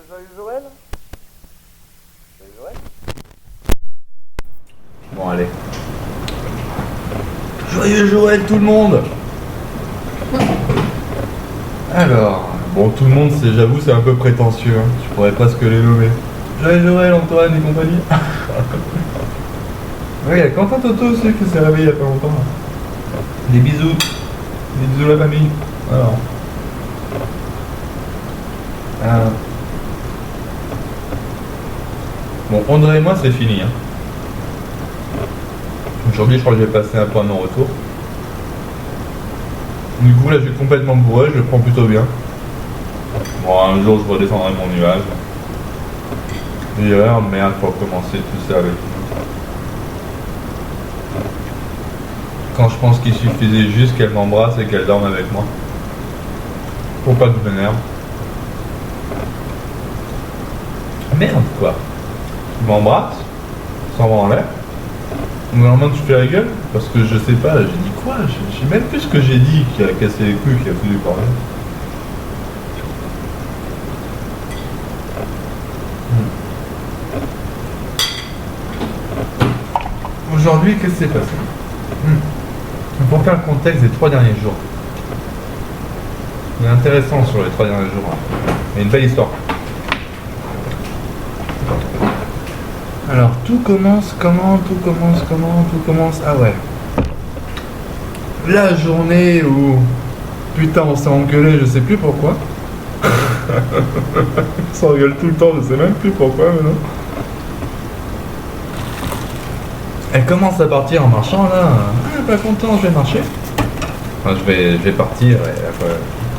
Joyeux Joël? Joyeux Joël? Bon, allez. Joyeux Joël tout le monde! Alors, bon, tout le monde, j'avoue, c'est un peu prétentieux, hein. Je pourrais presque les nommer. Joyeux Joël, Antoine et compagnie. Ouais, il y a Quentin Toto aussi qui s'est réveillé il y a pas longtemps. Des bisous. Des bisous à la famille. Alors. Bon, André et moi, c'est fini, hein. Aujourd'hui, je crois que je vais passer un point de non-retour. Du coup, là, je suis complètement bourré, je le prends plutôt bien. Bon, un jour, je redescendrai mon nuage. D'ailleurs, merde, faut recommencer tout ça avec nous. Quand je pense qu'il suffisait juste qu'elle m'embrasse et qu'elle dorme avec moi. Pour pas que je m'énerve. Merde, quoi. Tu m'embrasses, sans m'en l'air. Au lendemain, tu fais la gueule. Parce que je sais pas, j'ai dit quoi? Je sais même plus ce que j'ai dit qui a cassé les couilles, qui a foutu par là. Aujourd'hui, qu'est-ce qui s'est passé? Pour faire le contexte des 3 derniers jours. Il est intéressant sur les 3 derniers jours. Il y a une belle histoire. Alors, tout commence comment? Ah ouais. La journée où... Putain, on s'est engueulé, je sais plus pourquoi. On s'engueule tout le temps, je sais même plus pourquoi maintenant. Elle commence à partir en marchant là. Ah, pas content, je vais marcher. Enfin, je vais partir.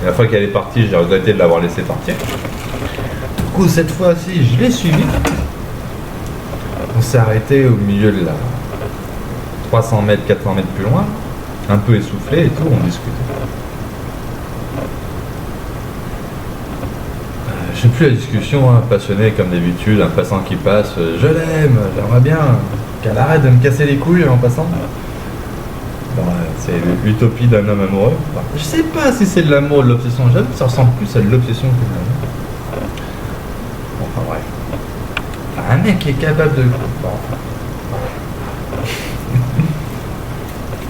Et la fois qu'elle est partie, j'ai regretté de l'avoir laissé partir. Du coup, cette fois-ci, je l'ai suivie. On s'est arrêté au milieu de la 300 mètres, 400 mètres plus loin. Un peu essoufflé et tout, on discutait. Je sais plus la discussion, hein, passionné comme d'habitude, un passant qui passe, je l'aime, j'aimerais bien qu'elle arrête de me casser les couilles en passant. Bon, c'est l'utopie d'un homme amoureux. Enfin, je sais pas si c'est de l'amour ou de l'obsession, j'avoue que ça ressemble plus à de l'obsession que de l'amour. Enfin bref. Enfin, un mec qui est capable de... Bon, enfin.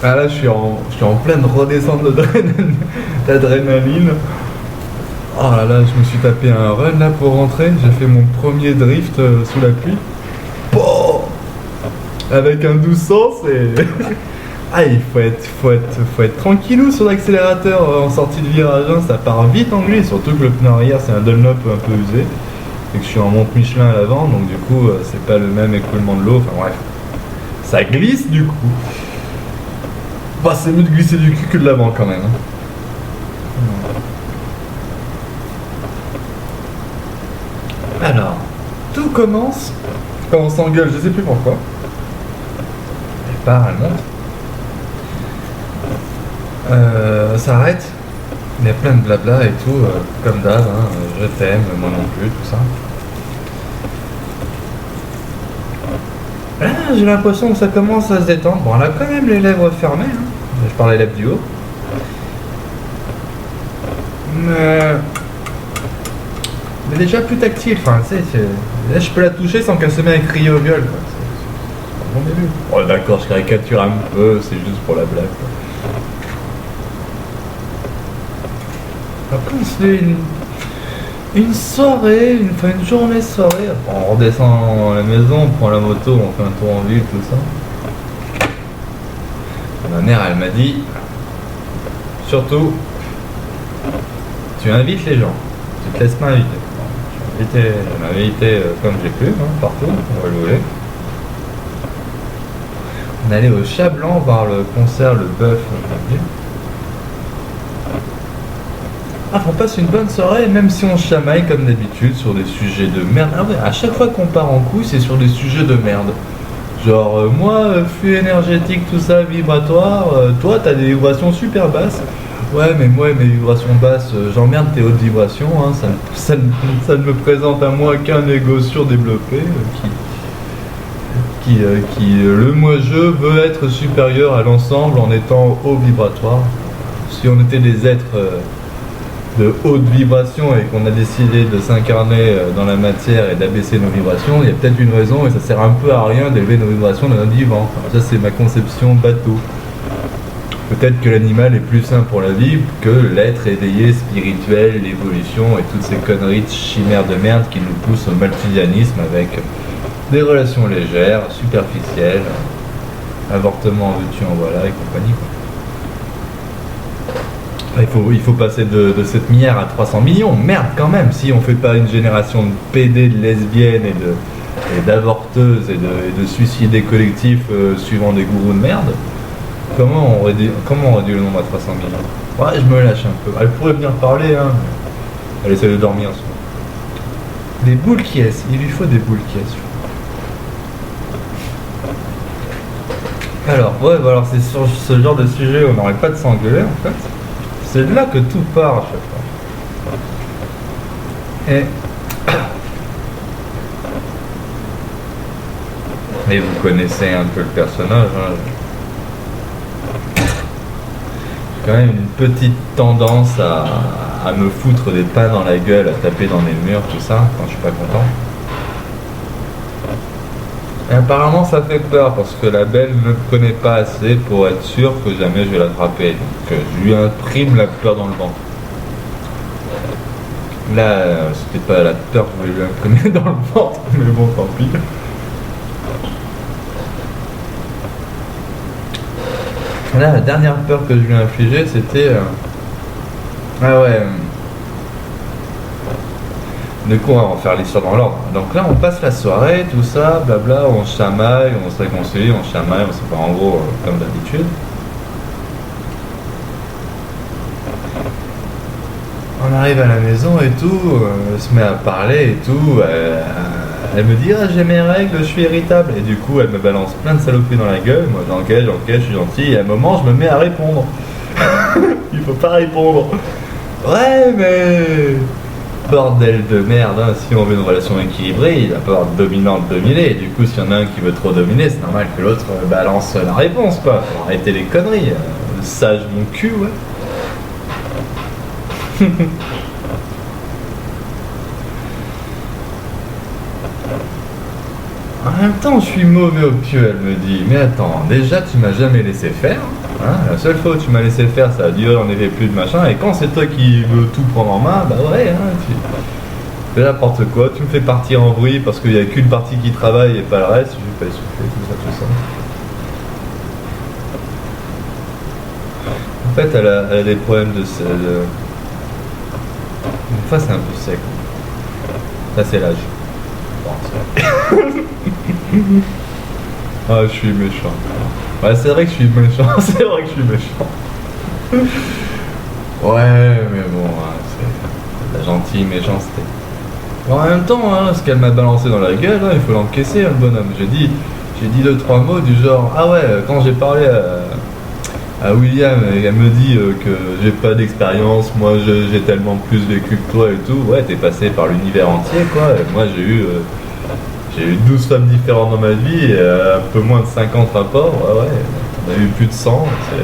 Ah là je suis en pleine redescente d'adrénaline. Oh là là, je me suis tapé un run là pour rentrer, j'ai fait mon premier drift sous la pluie. Boah, avec un 1200, c'est... Ah, il faut être tranquillou sur l'accélérateur en sortie de virage, hein. Ça part vite en glisse, surtout que le pneu arrière c'est un Dunlop un peu usé. Et que je suis en monte Michelin à l'avant, donc du coup c'est pas le même écoulement de l'eau, enfin bref. Ça glisse du coup. Bah c'est mieux de glisser du cul que de l'avant quand même, hein. Alors, tout commence quand on s'engueule, je sais plus pourquoi. Elle part, elle monte. Ça arrête. Il y a plein de blabla et tout, comme d'hab, hein, je t'aime, moi non plus, tout ça. Là, j'ai l'impression que ça commence à se détendre. Bon, elle a quand même les lèvres fermées, hein. Je parle les lèvres du haut. Mais déjà plus tactile, enfin, tu sais, là je peux la toucher sans qu'elle se mette à crier au viol, quoi. C'est un bon début. Oh d'accord, je caricature un peu, c'est juste pour la blague, quoi. Après on se fait une soirée, une journée soirée, après, on redescend à la maison, on prend la moto, on fait un tour en ville, tout ça. Ma mère elle m'a dit, surtout, tu invites les gens, tu te laisses pas inviter. Elle m'a invité comme j'ai pu, hein, partout, on va jouer. On allait au Chat Blanc voir le concert, le bœuf. Ah, on passe une bonne soirée, même si on chamaille comme d'habitude sur des sujets de merde. Ah ouais, à chaque fois qu'on part en couille, c'est sur des sujets de merde. Genre, moi, flux énergétique, tout ça, vibratoire, toi, t'as des vibrations super basses. Ouais, mais moi, mes vibrations basses, j'emmerde tes hautes vibrations, hein, ça ne me présente à moi qu'un égo surdéveloppé qui le moi-je veut être supérieur à l'ensemble en étant haut vibratoire. Si on était des êtres de haute vibration et qu'on a décidé de s'incarner dans la matière et d'abaisser nos vibrations, il y a peut-être une raison et ça sert un peu à rien d'élever nos vibrations dans notre vivant. Enfin, ça c'est ma conception bateau. Peut-être que l'animal est plus sain pour la vie que l'être éveillé, spirituel, l'évolution et toutes ces conneries de chimères de merde qui nous poussent au malthusianisme avec des relations légères, superficielles, avortement en veux-tu en voilà et compagnie, quoi. Il faut passer de cette milliard à 300 millions. Merde, quand même, si on fait pas une génération de PD, de lesbiennes et d'avorteuses et de suicidés collectifs suivant des gourous de merde, comment on réduit le nombre à 300 millions? Ouais, je me lâche un peu. Elle pourrait venir parler, hein. Elle essaie de dormir en ce moment. Des boules qui est, il lui faut des boules qui est. Alors, ouais, alors c'est sur ce genre de sujet où on n'aurait pas de s'engueuler en fait. C'est de là que tout part à chaque fois. Et vous connaissez un peu le personnage, hein. J'ai quand même une petite tendance à me foutre des pains dans la gueule, à taper dans les murs, tout ça, quand je suis pas content. Et apparemment ça fait peur parce que la belle ne me connaît pas assez pour être sûr que jamais je vais l'attraper. Donc je lui imprime la peur dans le ventre. Là, c'était pas la peur que je voulais lui imprimer dans le ventre, mais bon, tant pis. Là, la dernière peur que je lui ai infligée, c'était... Ah ouais... Du coup, on va faire l'histoire dans l'ordre. Donc là, on passe la soirée, tout ça, blabla, on chamaille, on se réconcilie, on chamaille, on se fait en gros comme d'habitude. On arrive à la maison et tout, elle se met à parler et tout. Elle me dit, ah, j'ai mes règles, je suis irritable. Et du coup, elle me balance plein de saloperies dans la gueule. Moi, j'encaisse, je suis gentil. Et à un moment, je me mets à répondre. Il faut pas répondre. Ouais, mais... Bordel de merde, hein. Si on veut une relation équilibrée, il va pas avoir de dominant de dominer. Et du coup, s'il y en a un qui veut trop dominer, c'est normal que l'autre balance la réponse, quoi. Faut arrêter les conneries. Sage mon cul, ouais. En même temps, je suis mauvais au pieu, elle me dit. Mais attends, déjà, tu m'as jamais laissé faire. Hein, la seule fois où tu m'as laissé faire, ça a duré, on avait plus de machin. Et quand c'est toi qui veux tout prendre en main, bah ouais, hein, tu fais n'importe quoi. Tu me fais partir en bruit parce qu'il n'y a qu'une partie qui travaille et pas le reste. Je vais pas essouffler, tout ça. En fait, elle a des problèmes de... Une fois, c'est un peu sec. Ça, c'est l'âge. Ah, je suis méchant. Ouais, c'est vrai que je suis méchant. C'est vrai que je suis méchant. Ouais, mais bon, hein, c'est de la gentille méchanceté. Bon, en même temps, hein, ce qu'elle m'a balancé dans la gueule, hein, il faut l'encaisser, le bonhomme. J'ai dit 2-3 mots du genre, ah ouais, quand j'ai parlé à William, et elle me dit que j'ai pas d'expérience, moi j'ai tellement plus vécu que toi et tout. Ouais, t'es passé par l'univers entier, quoi. Et moi j'ai eu 12 femmes différentes dans ma vie et un peu moins de 50 rapports. Ouais, on a eu plus de 100, c'est la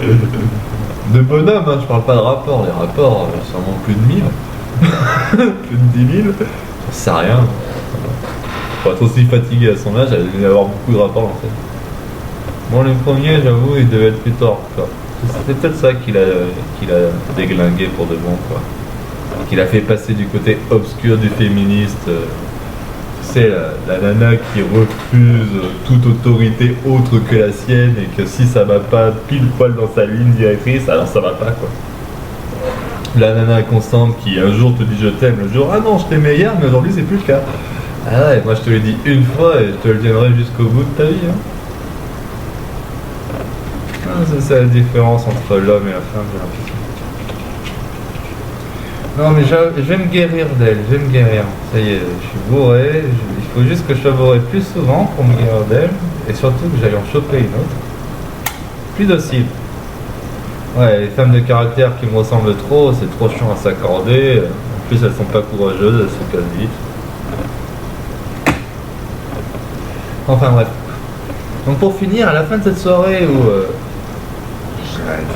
vie. De bonhomme, hein, je parle pas de rapports. Les rapports, sûrement plus de 1000. Plus de 10 000. Ça sert à rien. Pour être aussi fatigué à son âge, elle devait avoir beaucoup de rapports en fait. Bon, le premier, j'avoue, il devait être plutôt hardcore. C'était peut-être ça qu'il a déglingué pour de bon, quoi. Qu'il a fait passer du côté obscur du féministe. C'est la nana qui refuse toute autorité autre que la sienne et que si ça va pas pile poil dans sa ligne directrice, alors ça va pas, quoi. La nana constante qui un jour te dit je t'aime, le jour ah non je t'aimais hier mais aujourd'hui c'est plus le cas. Ah ouais, moi je te l'ai dit une fois et je te le dirai jusqu'au bout de ta vie, hein. C'est ça la différence entre l'homme et la femme, j'ai l'impression. Non mais je vais me guérir d'elle, je vais me guérir. Ça y est, je suis bourré, il faut juste que je sois bourré plus souvent pour me guérir d'elle. Et surtout que j'aille en choper une autre. Plus docile. Ouais, les femmes de caractère qui me ressemblent trop, c'est trop chiant à s'accorder. En plus elles sont pas courageuses, elles se cassent vite. Enfin bref. Donc pour finir, à la fin de cette soirée où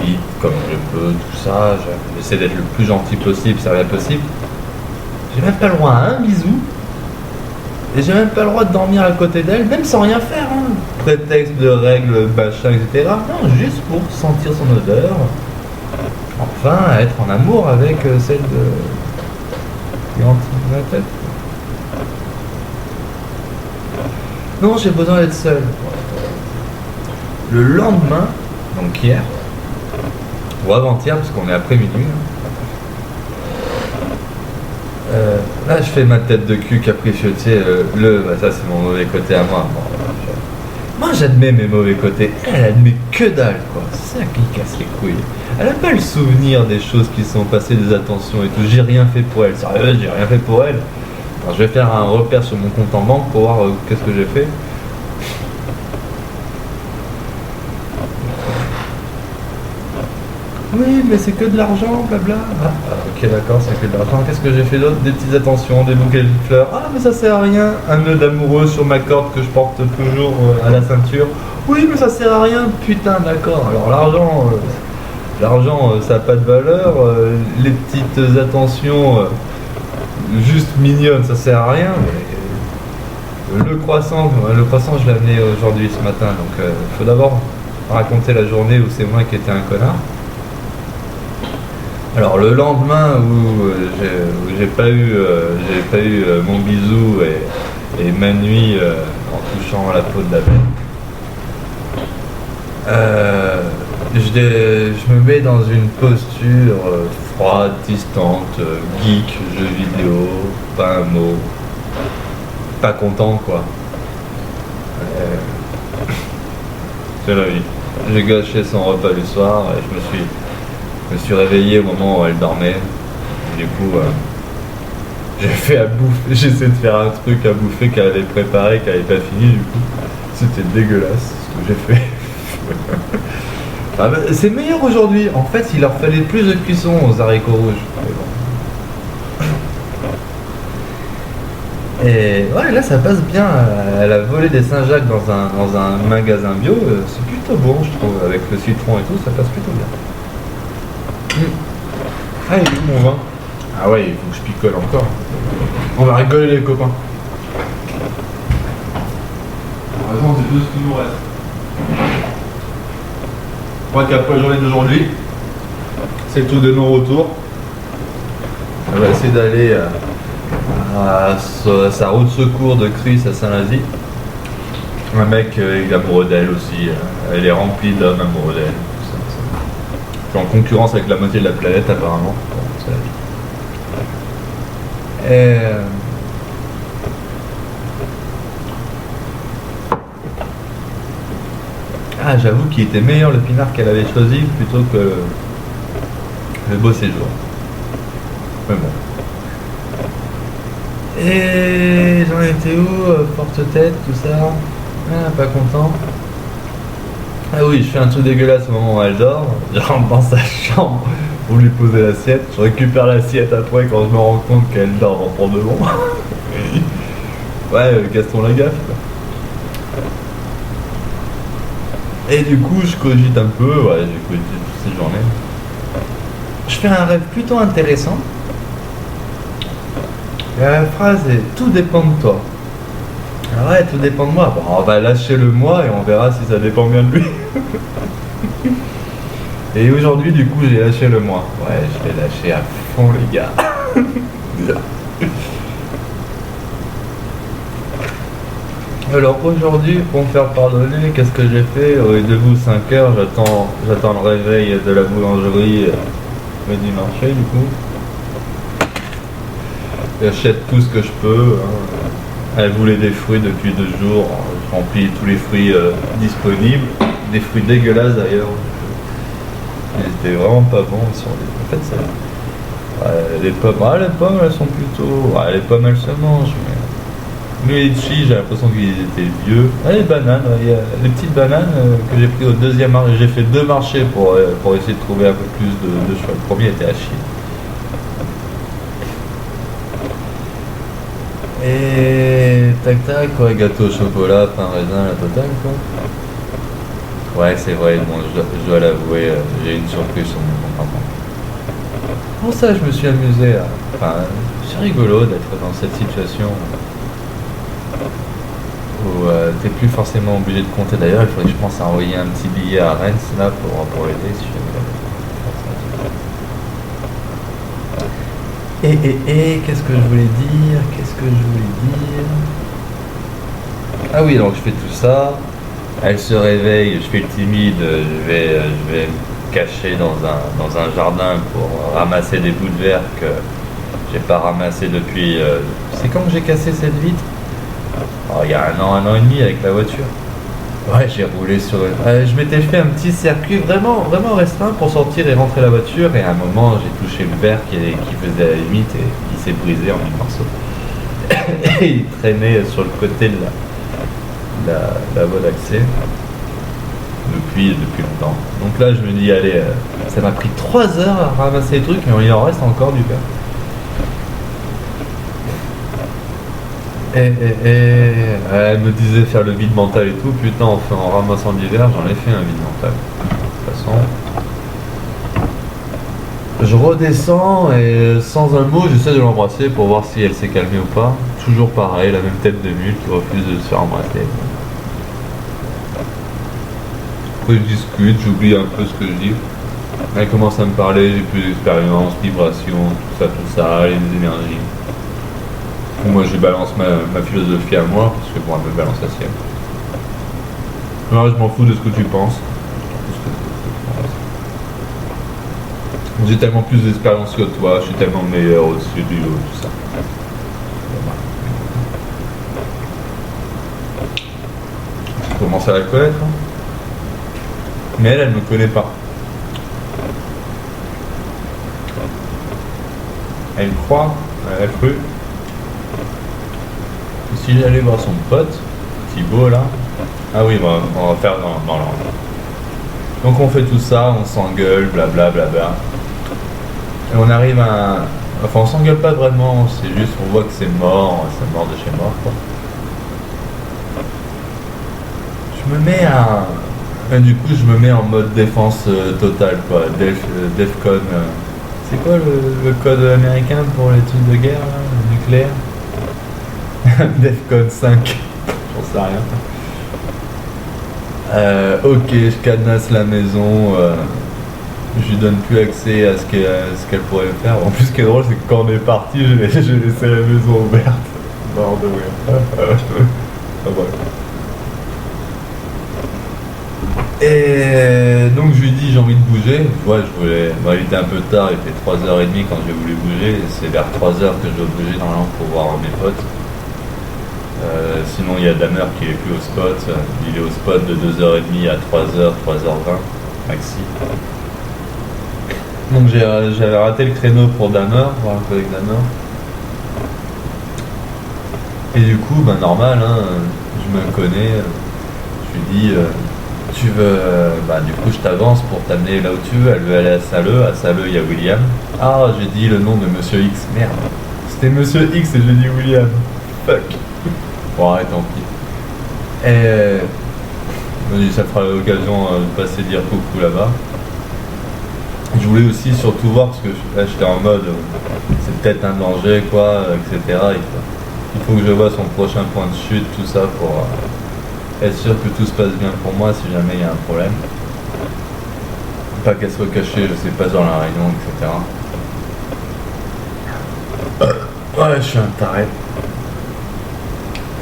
vite, comme je peux, tout ça. J'essaie d'être le plus gentil possible, ça va possible. J'ai même pas le droit à un bisou. Et j'ai même pas le droit de dormir à côté d'elle, même sans rien faire. Hein. Prétexte de règles, machin, etc. Non, juste pour sentir son odeur. Enfin, être en amour avec celle qui hante ma tête. Non, j'ai besoin d'être seul. Le lendemain, donc hier, ou avant-hier, parce qu'on est après minuit, là je fais ma tête de cul capricieux, tu sais, ça c'est mon mauvais côté à moi. Moi j'admets mes mauvais côtés, elle admet que dalle quoi, c'est ça qui casse les couilles. Elle n'a pas le souvenir des choses qui sont passées, des attentions et tout, j'ai rien fait pour elle, sérieux, j'ai rien fait pour elle. Alors, je vais faire un repère sur mon compte en banque pour voir qu'est-ce que j'ai fait. Oui, mais c'est que de l'argent, blabla. Ah, ok, d'accord, c'est que de l'argent. Qu'est-ce que j'ai fait d'autre? Des petites attentions, des bouquets de fleurs. Ah, mais ça sert à rien. Un nœud d'amoureux sur ma corde que je porte toujours à la ceinture. Oui, mais ça sert à rien. Putain, d'accord. Alors l'argent, ça n'a pas de valeur. Les petites attentions, juste mignonnes, ça sert à rien. Mais le croissant, je l'ai amené aujourd'hui, ce matin. Donc, il faut d'abord raconter la journée où c'est moi qui étais un connard. Alors le lendemain où j'ai pas eu mon bisou et ma nuit en touchant la peau de la bête, je me mets dans une posture froide, distante, geek, jeux vidéo, pas un mot, pas content quoi. C'est la vie. J'ai gâché son repas du soir et je me suis réveillé au moment où elle dormait. Du coup, j'ai fait à bouffer. J'essaie de faire un truc à bouffer qu'elle avait préparé, qu'elle n'avait pas fini. Du coup, c'était dégueulasse ce que j'ai fait. Ah bah, c'est meilleur aujourd'hui. En fait, il leur fallait plus de cuisson aux haricots rouges. Et ouais, là ça passe bien. Elle a volé des Saint-Jacques dans un magasin bio. C'est plutôt bon, je trouve, avec le citron et tout, ça passe plutôt bien. Ah, il est où mon vin? Ah ouais, il faut que je picole encore. On va rigoler les copains. Heureusement, c'est tout ce qui nous reste. Je crois qu'après la journée d'aujourd'hui, c'est tout de non-retour. On va essayer d'aller à sa route de secours de Chris à Saint-Lazy. Un mec est amoureux d'elle aussi. Elle est remplie d'hommes amoureux d'elle. Je suis en concurrence avec la moitié de la planète apparemment. Bon, c'est la vie. Et ah, j'avoue qu'il était meilleur le pinard qu'elle avait choisi plutôt que le beau séjour. Mais bon. Et j'en étais où? Porte-tête, tout ça. Ah, pas content. Ah oui, je fais un truc dégueulasse au moment où elle dort. Je rentre dans sa chambre pour lui poser l'assiette. Je récupère l'assiette après quand je me rends compte qu'elle dort en de bon. Ouais, Gaston Lagaffe quoi. Et du coup, je cogite un peu. Ouais, j'ai cogité toute cette journée. Je fais un rêve plutôt intéressant. Et la phrase est « Tout dépend de toi ». Ah ouais, tout dépend de moi. Bon, on va lâcher le moi et on verra si ça dépend bien de lui. Et aujourd'hui, du coup, j'ai lâché le moi. Ouais, je l'ai lâché à fond, les gars. Alors aujourd'hui, pour me faire pardonner, qu'est-ce que j'ai fait? De vous 5 heures, j'attends le réveil de la boulangerie du marché, du coup. J'achète tout ce que je peux. Hein. Elle voulait des fruits depuis 2 jours. Je remplis tous les fruits disponibles. Des fruits dégueulasses d'ailleurs. Ils étaient vraiment pas bons. En fait, les pommes, les pommes elles sont plutôt. Les pommes elles se mangent. Mais les litchis, j'ai l'impression qu'ils étaient vieux. Les bananes, les petites bananes que j'ai pris au deuxième marché. J'ai fait 2 marchés pour essayer de trouver un peu plus de choix. Le premier était à chier. Et tac tac quoi, gâteau au chocolat, pain raisin, la totale quoi. Ouais, c'est vrai, bon, je dois l'avouer, j'ai une surprise sur mon compte en banque. Pour ça, je me suis amusé à... Enfin, c'est rigolo d'être dans cette situation où t'es plus forcément obligé de compter. D'ailleurs, il faudrait que je pense à envoyer un petit billet à Rennes là pour aider si jamais. Qu'est-ce que je voulais dire? Ah oui, donc je fais tout ça. Elle se réveille, je fais le timide, je vais me cacher dans un jardin pour ramasser des bouts de verre que j'ai pas ramassé depuis. C'est quand que j'ai cassé cette vitre? Oh, il y a un an et demi avec la voiture. Ouais, j'ai roulé sur. Je m'étais fait un petit circuit vraiment, vraiment restreint pour sortir et rentrer la voiture. Et à un moment, j'ai touché le verre qui faisait la limite et il s'est brisé en mille morceaux. Et il traînait sur le côté de la voie d'accès depuis longtemps. Donc là, je me dis, allez, ça m'a pris 3 heures à ramasser les trucs, mais il en reste encore du verre. Elle me disait faire le vide mental et tout. Putain, en ramassant du verre, j'en ai fait un vide mental. De toute façon, je redescends et sans un mot, j'essaie de l'embrasser pour voir si elle s'est calmée ou pas. Toujours pareil, la même tête de mule qui refuse de se faire embrasser. Après, je discute, j'oublie un peu ce que je dis. Elle commence à me parler, j'ai plus d'expérience, vibration, tout ça, les énergies. Moi, je balance ma philosophie à moi, parce que bon, elle me balance la sienne. Alors, je m'en fous de ce que tu penses. J'ai tellement plus d'expérience que toi, je suis tellement meilleur au-dessus du lot, tout ça. Je commence à la connaître, hein. Mais elle me connaît pas. Elle croit, elle cru. Si j'allais voir son pote, Thibaut là. Ah oui, bah, on va faire dans l'ordre. Donc on fait tout ça, on s'engueule, blablabla. Et on arrive à. Enfin, on s'engueule pas vraiment, c'est juste on voit que c'est mort de chez mort quoi. Je me mets à. Du coup, je me mets en mode défense totale quoi. Defcon. C'est quoi le code américain pour les trucs de guerre là, le nucléaire? Defcon 5, j'en sais rien. Ok, je cadenasse la maison, je lui donne plus accès à ce qu'elle pourrait faire. En plus, ce qui est drôle, c'est que quand on est parti, j'ai laissé la maison ouverte. Bord de rire. Ah, bref. Et donc je lui dis j'ai envie de bouger. Ouais, il était un peu tard, il était 3h30 quand j'ai voulu bouger. C'est vers 3h que je dois bouger normalement pour voir mes potes. Sinon il y a Damer qui est plus au spot, il est au spot de 2h30 à 3h, 3h20 maxi. Donc j'avais raté le créneau pour Damer, voir un peu avec Damer. Et du coup, ben normal, hein, je me connais, je lui dis tu veux, du coup je t'avance pour t'amener là où tu veux, elle veut aller à Saleux il y a William. Ah, j'ai dit le nom de Monsieur X, merde, c'était Monsieur X et j'ai dit William, fuck. Bon, arrête, tant pis. Et ça fera l'occasion de passer dire coucou là-bas. Je voulais aussi surtout voir, parce que là j'étais en mode, c'est peut-être un danger, quoi, etc. Il faut que je vois son prochain point de chute, tout ça, pour être sûr que tout se passe bien pour moi si jamais il y a un problème. Pas qu'elle soit cachée, je sais pas, dans la réunion, etc. Ouais, je suis un taré.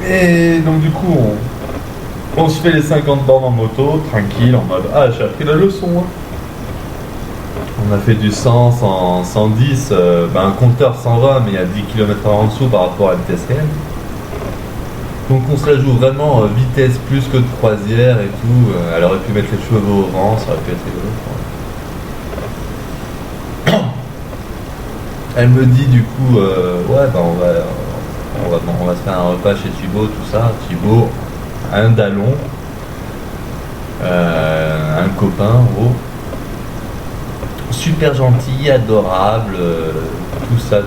Et donc du coup, on se fait les 50 bornes en moto, tranquille, en mode ah, j'ai appris la leçon. Hein. On a fait du 100, 110, un compteur 120, mais il y a 10 km/h en dessous par rapport à la vitesse réelle. Donc on se la joue vraiment vitesse plus que de croisière et tout. Elle aurait pu mettre les chevaux au vent, ça aurait pu être rigolo. Elle me dit du coup, ouais, on va se faire un repas chez Thibaut, tout ça. Thibaut, un dallon, un copain en gros. Super gentil, adorable, tout ça.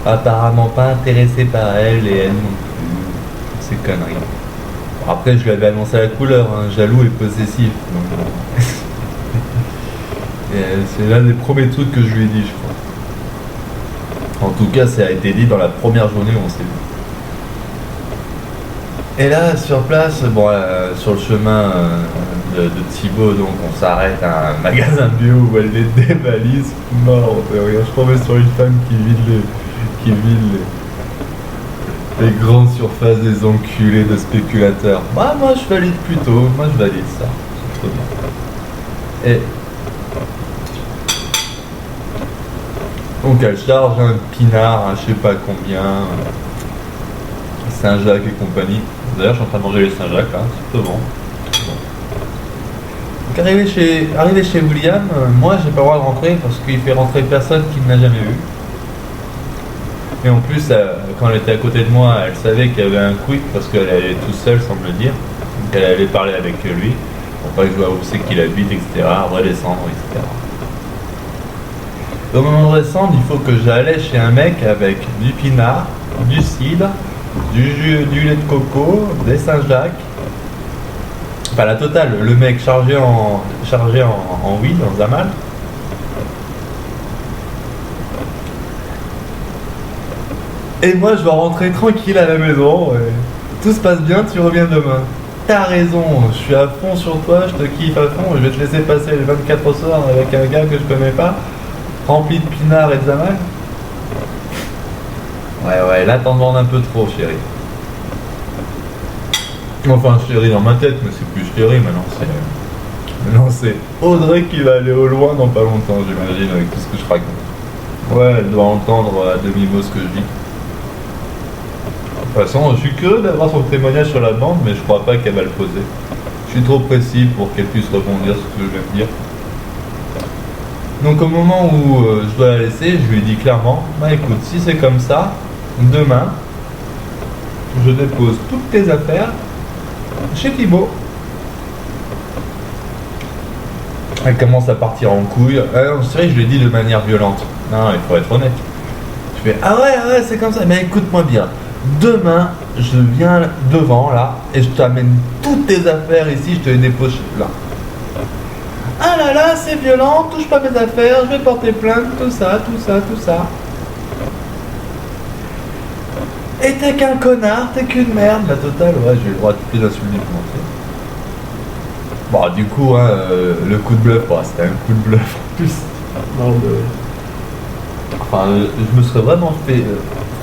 Apparemment pas intéressé par elle et elle non plus. Ces conneries. Après, je lui avais annoncé la couleur, hein, jaloux et possessif. Donc, et, c'est l'un des premiers trucs que je lui ai dit, je crois. En tout cas, ça a été dit dans la première journée où on s'est vu. Et là, sur place, bon, sur le chemin de Thibaut, donc on s'arrête à un magasin bio où elle met des valises mortes. Regarde, je tombais sur une femme qui vide les grandes surfaces des enculés de spéculateurs. Moi je valide plutôt, moi je valide ça. C'est trop bien. Et donc elle charge un pinard, je sais pas combien, Saint-Jacques et compagnie. D'ailleurs, je suis en train de manger les Saint-Jacques, là, c'est plutôt bon. Donc, arrivé chez William, moi, j'ai pas le droit de rentrer parce qu'il fait rentrer personne qu'il n'a jamais vu. Et en plus, quand elle était à côté de moi, elle savait qu'il y avait un quick parce qu'elle allait tout seule sans me le dire. Donc, elle allait parler avec lui pour pas que je vois où c'est qu'il habite, etc. Redescendre, etc. Au moment de descendre, il faut que j'aille chez un mec avec du pinard, du cidre, du lait de coco, des Saint-Jacques, enfin la totale, le mec chargé en weed, en Zamal. Et moi je vais rentrer tranquille à la maison, tout se passe bien, tu reviens demain. T'as raison, je suis à fond sur toi, je te kiffe à fond, je vais te laisser passer les 24 soirs avec un gars que je connais pas, rempli de pinard et de Zamal. Ouais, là t'en demandes un peu trop, chérie. Enfin, chérie dans ma tête, mais c'est plus chérie maintenant, c'est Audrey qui va aller au loin dans pas longtemps, j'imagine, avec tout ce que je raconte. Ouais, elle doit entendre à demi-mot ce que je dis. De toute façon, je suis curieux d'avoir son témoignage sur la bande, mais je crois pas qu'elle va le poser. Je suis trop précis pour qu'elle puisse rebondir sur ce que je vais me dire. Donc au moment où je dois la laisser, je lui ai dit clairement, bah écoute, si c'est comme ça, demain, je dépose toutes tes affaires chez Thibaut. Elle commence à partir en couille. C'est vrai que je l'ai dit de manière violente. Non, il faut être honnête. Je fais, ah ouais, c'est comme ça. Mais écoute-moi bien. Demain, je viens devant là et je t'amène toutes tes affaires ici, je te les dépose là. Ah là là, c'est violent, touche pas mes affaires, je vais porter plainte, tout ça. Et t'es qu'un connard, t'es qu'une merde, la totale, ouais, j'ai le droit de toutes les insulter pour montrer. Bon, du coup, hein, le coup de bluff, c'était un coup de bluff en plus. Enfin, je me serais vraiment fait...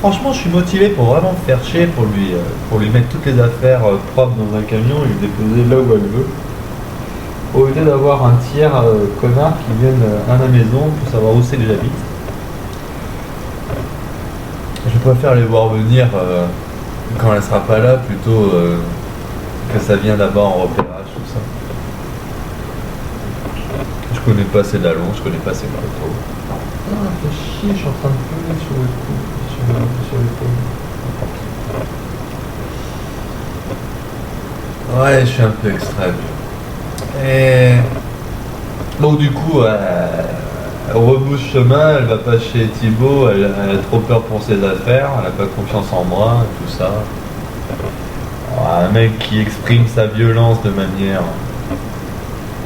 franchement, je suis motivé pour vraiment me faire chier, pour lui mettre toutes les affaires propres dans un camion et les déposer là où elle veut. Au lieu d'avoir un tiers connard qui vienne à la maison pour savoir où c'est que j'habite. Je préfère les voir venir quand elle sera pas là plutôt que ça vient d'abord en repérage, tout ça. Je connais pas ses lalons, je connais pas ses photos. Ah, fais chier, je suis en train de pleurer sur le cou, sur l'épaule. Ouais, je suis un peu extrême. Et donc du coup, elle rebouche chemin, elle va pas chez Thibaut, elle a trop peur pour ses affaires, elle a pas confiance en moi, et tout ça. Alors, un mec qui exprime sa violence de manière,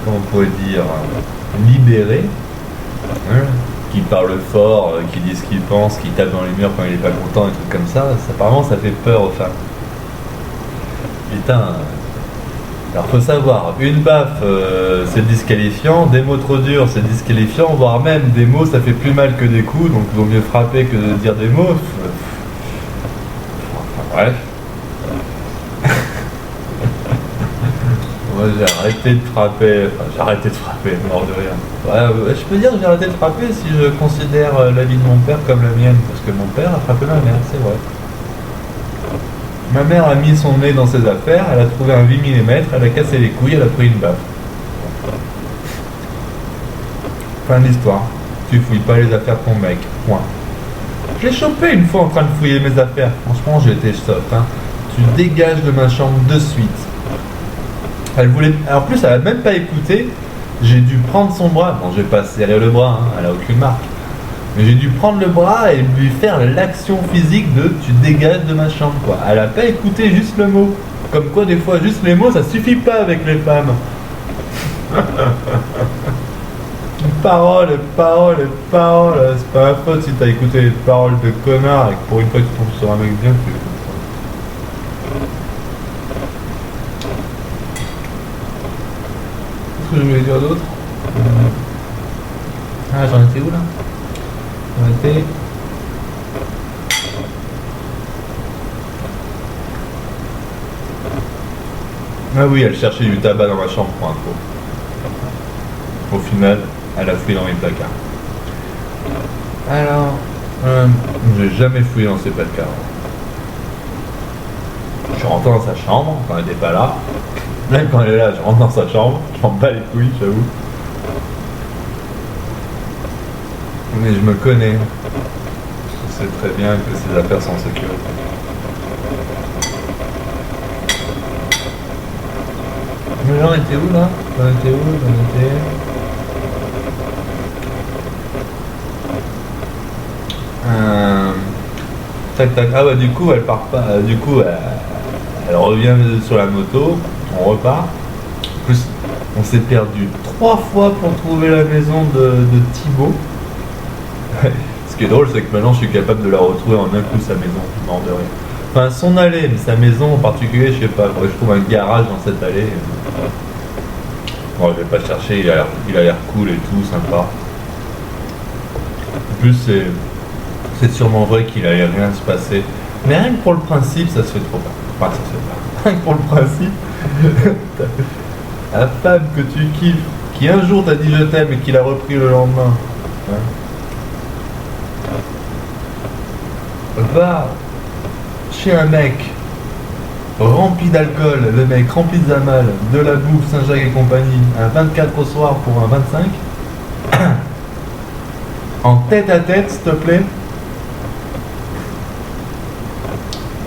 comment on pourrait dire, libérée, hein, qui parle fort, qui dit ce qu'il pense, qui tape dans les murs quand il est pas content, et trucs comme ça, apparemment ça fait peur aux femmes. Putain. Alors faut savoir, une baffe c'est disqualifiant, des mots trop durs c'est disqualifiant, voire même des mots ça fait plus mal que des coups, donc il vaut mieux frapper que de dire des mots. Enfin, bref. Moi j'ai arrêté de frapper, mort de rire. Ouais, je peux dire que j'ai arrêté de frapper si je considère la vie de mon père comme la mienne, parce que mon père a frappé ma mère, c'est vrai. Ma mère a mis son nez dans ses affaires, elle a trouvé un 8 mm, elle a cassé les couilles, elle a pris une baffe. Fin de l'histoire. Tu fouilles pas les affaires de ton mec. Point. Je l'ai chopé une fois en train de fouiller mes affaires. Franchement, j'ai été soft. Hein. Tu dégages de ma chambre de suite. Elle voulait... En plus, elle a même pas écouté. J'ai dû prendre son bras. Bon, j'ai pas serré le bras, hein. Elle a aucune marque. Mais j'ai dû prendre le bras et lui faire l'action physique de tu te dégages de ma chambre quoi. Elle a pas écouté juste le mot. Comme quoi des fois juste les mots ça suffit pas avec les femmes. Paroles, paroles, paroles. C'est pas ma faute si t'as écouté les paroles de connard et que pour une fois que tu tombes sur un mec bien, tu fais comme ça. Qu'est-ce que je voulais dire d'autre? Ah, j'en étais où là? J'en étais. Ah oui, elle cherchait du tabac dans ma chambre pour info. Au final, elle a fouillé dans mes placards. Alors, j'ai jamais fouillé dans ses placards. Je suis rentré dans sa chambre quand elle n'était pas là. Même quand elle est là, je rentre dans sa chambre. Je m'en bats les couilles, j'avoue. Mais je me connais. Je sais très bien que ses affaires sont en sécurité. Mais j'en étais où là? J'en étais où? J'en étais... Tac tac. Ah bah du coup elle part pas. Du coup elle revient sur la moto. On repart. En plus on s'est perdu 3 fois pour trouver la maison de Thibaut. Ce qui est drôle c'est que maintenant je suis capable de la retrouver en un coup sa maison. Mort de rire. Enfin son allée, mais sa maison en particulier, je sais pas. Faudrait que je trouve un garage dans cette allée. Bon, je vais pas chercher, il a l'air cool et tout, sympa. En plus c'est sûrement vrai qu'il allait rien se passer. Mais rien que pour le principe, ça se fait trop pas. Enfin, ça se fait pas. Rien que pour le principe. La femme que tu kiffes, qui un jour t'a dit je t'aime et qui l'a repris le lendemain. Hein, va chez un mec rempli d'alcool, le mec rempli de zamal, de la bouffe, Saint-Jacques et compagnie, un 24 au soir pour un 25. En tête à tête, s'il te plaît.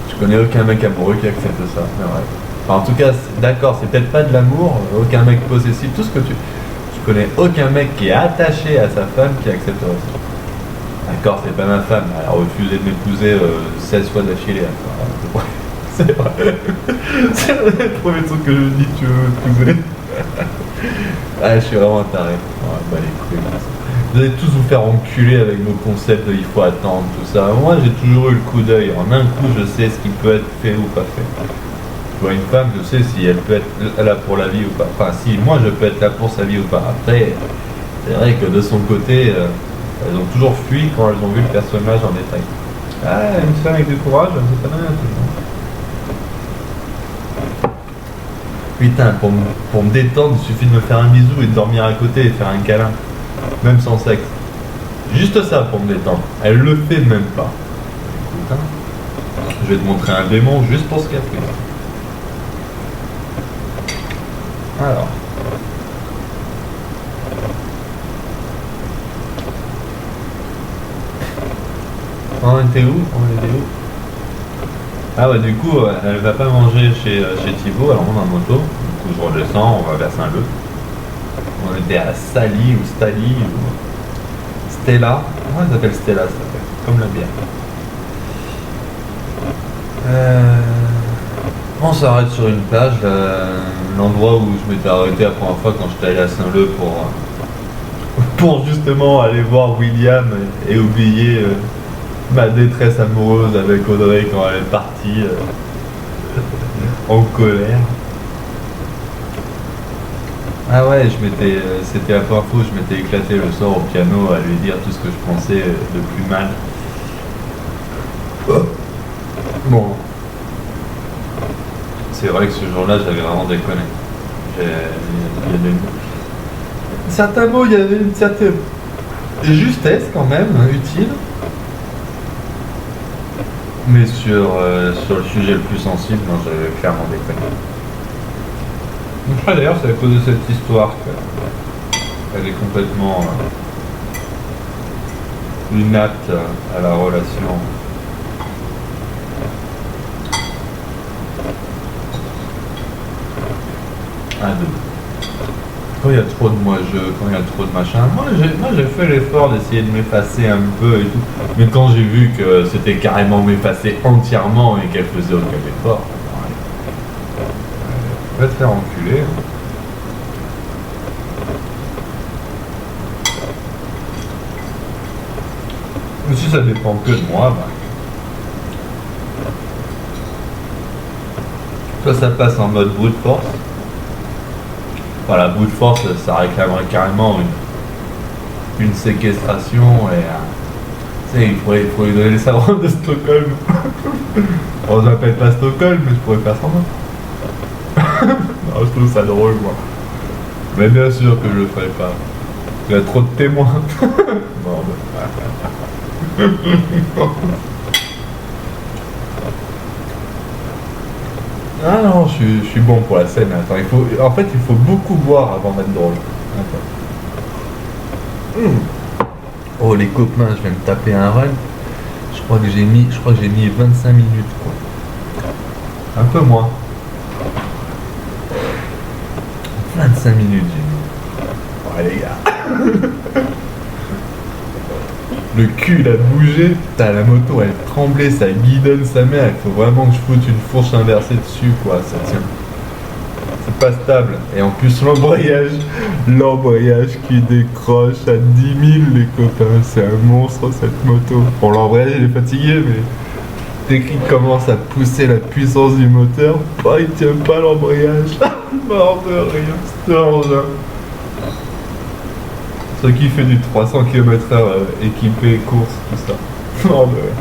Je connais aucun mec amoureux qui accepte ça, mais ouais. Enfin, en tout cas, d'accord, c'est peut-être pas de l'amour, aucun mec possessif, tout ce que tu... Je connais aucun mec qui est attaché à sa femme qui accepterait ça. D'accord, c'est pas ma femme, elle a refusé de m'épouser 16 fois d'affilée. C'est vrai. C'est le premier truc que je me dis, tu veux m'épouser. Ah, je suis vraiment un taré. Ouais, bah les couilles. Vous allez tous vous faire enculer avec vos concepts de il faut attendre, tout ça. Moi, j'ai toujours eu le coup d'œil. En un coup, je sais ce qui peut être fait ou pas fait. Je vois une femme, je sais si elle peut être là pour la vie ou pas. Enfin, si moi, je peux être là pour sa vie ou pas. Après, c'est vrai que de son côté, elles ont toujours fui quand elles ont vu le personnage en détail. Ah, une femme avec du courage, c'est pas mal. Putain, pour me détendre, il suffit de me faire un bisou et de dormir à côté et faire un câlin. Même sans sexe. Juste ça pour me détendre. Elle le fait même pas. Écoute, hein, je vais te montrer un démon juste pour ce qu'elle fait. Alors. On était où? Ah ouais, du coup, elle va pas manger chez Thibaut, elle rentre en moto. Du coup, je redescends, on va vers Saint-Leu. On était à Sally ou Stali ou Stella. Comment elle s'appelle Stella, ça s'appelle? Comme la bière. On s'arrête sur une plage, l'endroit où je m'étais arrêté la première fois quand j'étais allé à Saint-Leu pour justement aller voir William et oublier ma détresse amoureuse avec Audrey quand elle est partie en colère. Ah ouais, c'était la première fois où je m'étais éclaté le soir au piano à lui dire tout ce que je pensais de plus mal. Bon. C'est vrai que ce jour-là, j'avais vraiment déconné. Certains mots, il y avait une certaine justesse quand même, utile. Mais sur le sujet le plus sensible, non, j'avais clairement déconné. Donc, je crois d'ailleurs c'est à cause de cette histoire qu'elle est complètement inapte à la relation. À deux. Quand il y a trop de quand il y a trop de machin. Moi j'ai fait l'effort d'essayer de m'effacer un peu et tout. Mais quand j'ai vu que c'était carrément m'effacer entièrement et qu'elle faisait aucun effort, va te faire enculer. Mais si ça dépend que de moi, bah. Soit ça passe en mode brute force. Voilà, brute force, ça réclamerait carrément une séquestration et tu sais, il faut lui donner le syndrome de Stockholm. On ne l'appelle pas Stockholm, mais je pourrais faire semblant. Non, je trouve ça drôle, moi. Mais bien sûr que je le ferai pas. Il y a trop de témoins. Merde. Ah non, je suis bon pour la scène. Attends, en fait, il faut beaucoup boire avant d'être drôle. Attends. Oh les copains, je vais me taper un run. Je crois que j'ai mis 25 minutes quoi. Un peu moins. 25 minutes j'ai mis. Ouais les gars. Le cul il a bougé, putain la moto elle tremblait, ça guidonne sa mère, il faut vraiment que je foute une fourche inversée dessus quoi, ça tient. C'est pas stable. Et en plus l'embrayage qui décroche à 10 000 les copains, c'est un monstre cette moto. Bon l'embrayage il est fatigué mais dès qu'il commence à pousser la puissance du moteur, bah il tient pas l'embrayage. Mort de rien, c'est un engin. Ce qui fait du 300 km/h équipé, course, tout ça. Mort de rien.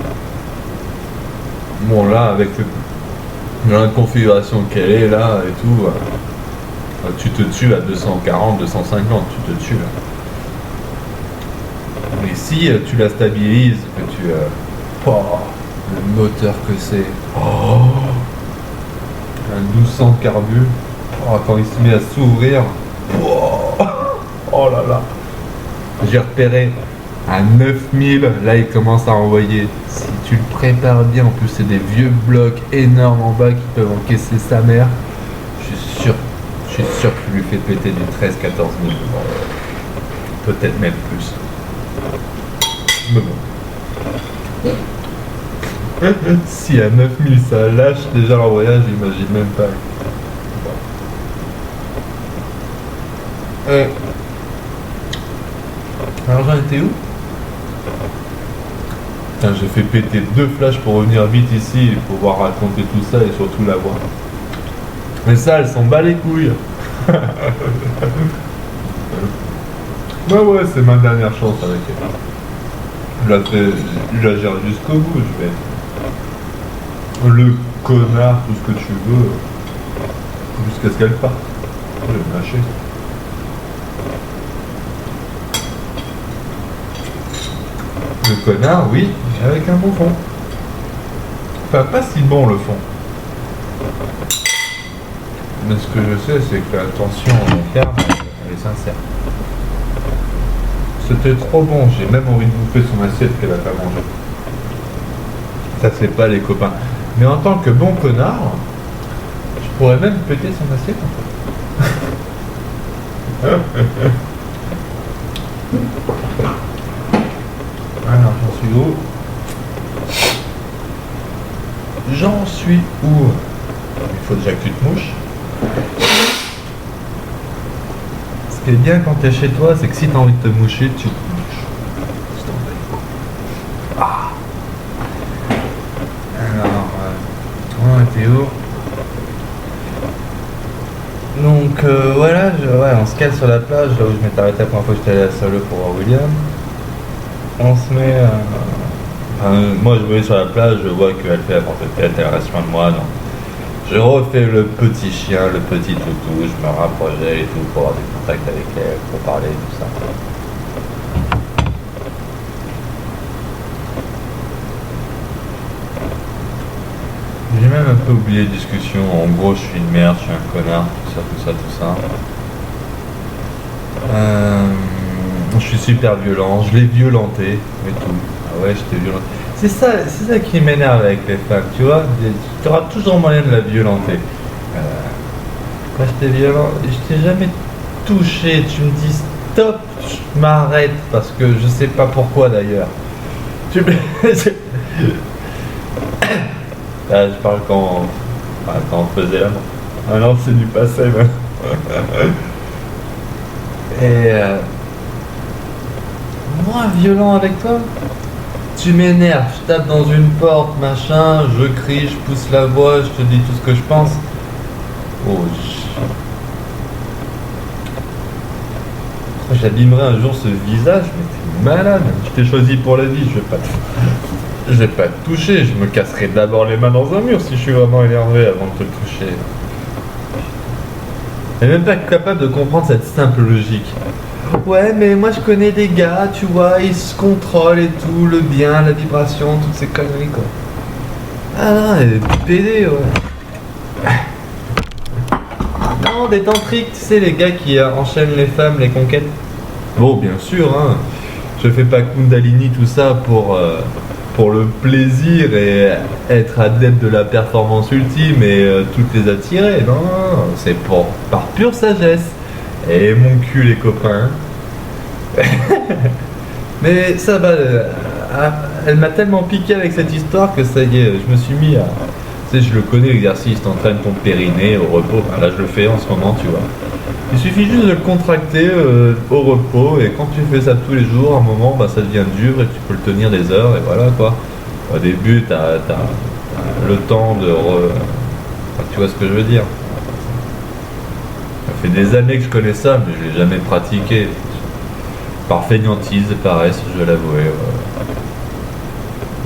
Bon là avec la configuration qu'elle est là et tout, tu te tues à 240, 250, tu te tues là. Mais si tu la stabilises, que tu... oh, le moteur que c'est... Oh, un 1200 de carbu. Oh, quand il se met à s'ouvrir... Oh, oh là là. J'ai repéré à 9000, là il commence à envoyer. Si tu le prépares bien, en plus c'est des vieux blocs énormes en bas qui peuvent encaisser sa mère. Je suis sûr que tu lui fais péter du 13-14 000. Peut-être même plus. Mais bon. Si à 9000 ça lâche déjà l'envoyage, j'imagine même pas. Alors j'en étais où? Putain, j'ai fait péter 2 flashs pour revenir vite ici et pouvoir raconter tout ça et surtout la voir. Mais ça, elles s'en bat les couilles. Bah ouais, c'est ma dernière chance avec elle. Je la gère jusqu'au bout, je vais. Le connard, tout ce que tu veux. Jusqu'à ce qu'elle parte. Je vais me lâcher. Le connard, oui, avec un bon fond. Enfin, pas si bon le fond. Mais ce que je sais, c'est que l'intention en long terme, elle est sincère. C'était trop bon, j'ai même envie de bouffer son assiette qu'elle a pas mangé. Ça, c'est pas les copains. Mais en tant que bon connard, je pourrais même péter son assiette en fait. Alors, j'en suis où? J'en suis où? Il faut déjà que tu te mouches. Ce qui est bien quand t'es chez toi, c'est que si t'as envie de te moucher, tu te mouches. Je t'en vais. Ah. Alors, on était où? Donc voilà, ouais, on se cale sur la plage, là où je m'étais arrêté la première fois que j'étais allé à Solo pour voir William. On se met... moi je vais sur la plage, je vois qu'elle fait la porte-tête, elle reste loin de moi, donc je refais le petit chien, le petit toutou, je me rapprochais et tout pour avoir des contacts avec elle, pour parler, tout ça. J'ai même un peu oublié la discussion, en gros je suis une merde, je suis un connard, tout ça. Je suis super violent, je l'ai violenté et tout. Ah ouais, je t'ai violenté. C'est ça qui m'énerve avec les femmes, tu vois. Tu auras toujours moyen de la violenter. Moi, je t'ai violent, je t'ai jamais toucher, tu me dis stop, je m'arrête parce que je sais pas pourquoi d'ailleurs. Tu me... Ah, je parle quand on faisait l'amour. Ah non, c'est du passé même. Et moins violent avec toi. Tu m'énerves, je tape dans une porte, machin, je crie, je pousse la voix, je te dis tout ce que je pense. Oh, j'abîmerai un jour ce visage, mais t'es malade. Je t'ai choisi pour la vie, je vais pas te toucher, je me casserai d'abord les mains dans un mur si je suis vraiment énervé avant de te toucher. Elle n'est même pas capable de comprendre cette simple logique. Ouais, mais moi je connais des gars, tu vois, ils se contrôlent et tout, le bien, la vibration, toutes ces conneries quoi. Ah non, elle est pédée, ouais. Non, des tantriques, tu sais, les gars qui enchaînent les femmes, les conquêtes. Bon, bien sûr, hein, je fais pas Kundalini, tout ça pour le plaisir et être adepte de la performance ultime et toutes les attirer. Non, non, c'est par pure sagesse. Et mon cul, les copains. Mais ça va. Elle m'a tellement piqué avec cette histoire que ça y est, je me suis mis à. Tu sais, je le connais l'exercice, t'entraînes ton périnée au repos. Enfin, là, je le fais en ce moment, tu vois. Il suffit juste de le contracter au repos et quand tu fais ça tous les jours, à un moment, bah, ça devient dur et tu peux le tenir des heures et voilà quoi. Au début, t'as le temps de. Enfin, tu vois ce que je veux dire. Ça fait des années que je connais ça, mais je l'ai jamais pratiqué. Par fainéantise, paresse, je dois l'avouer.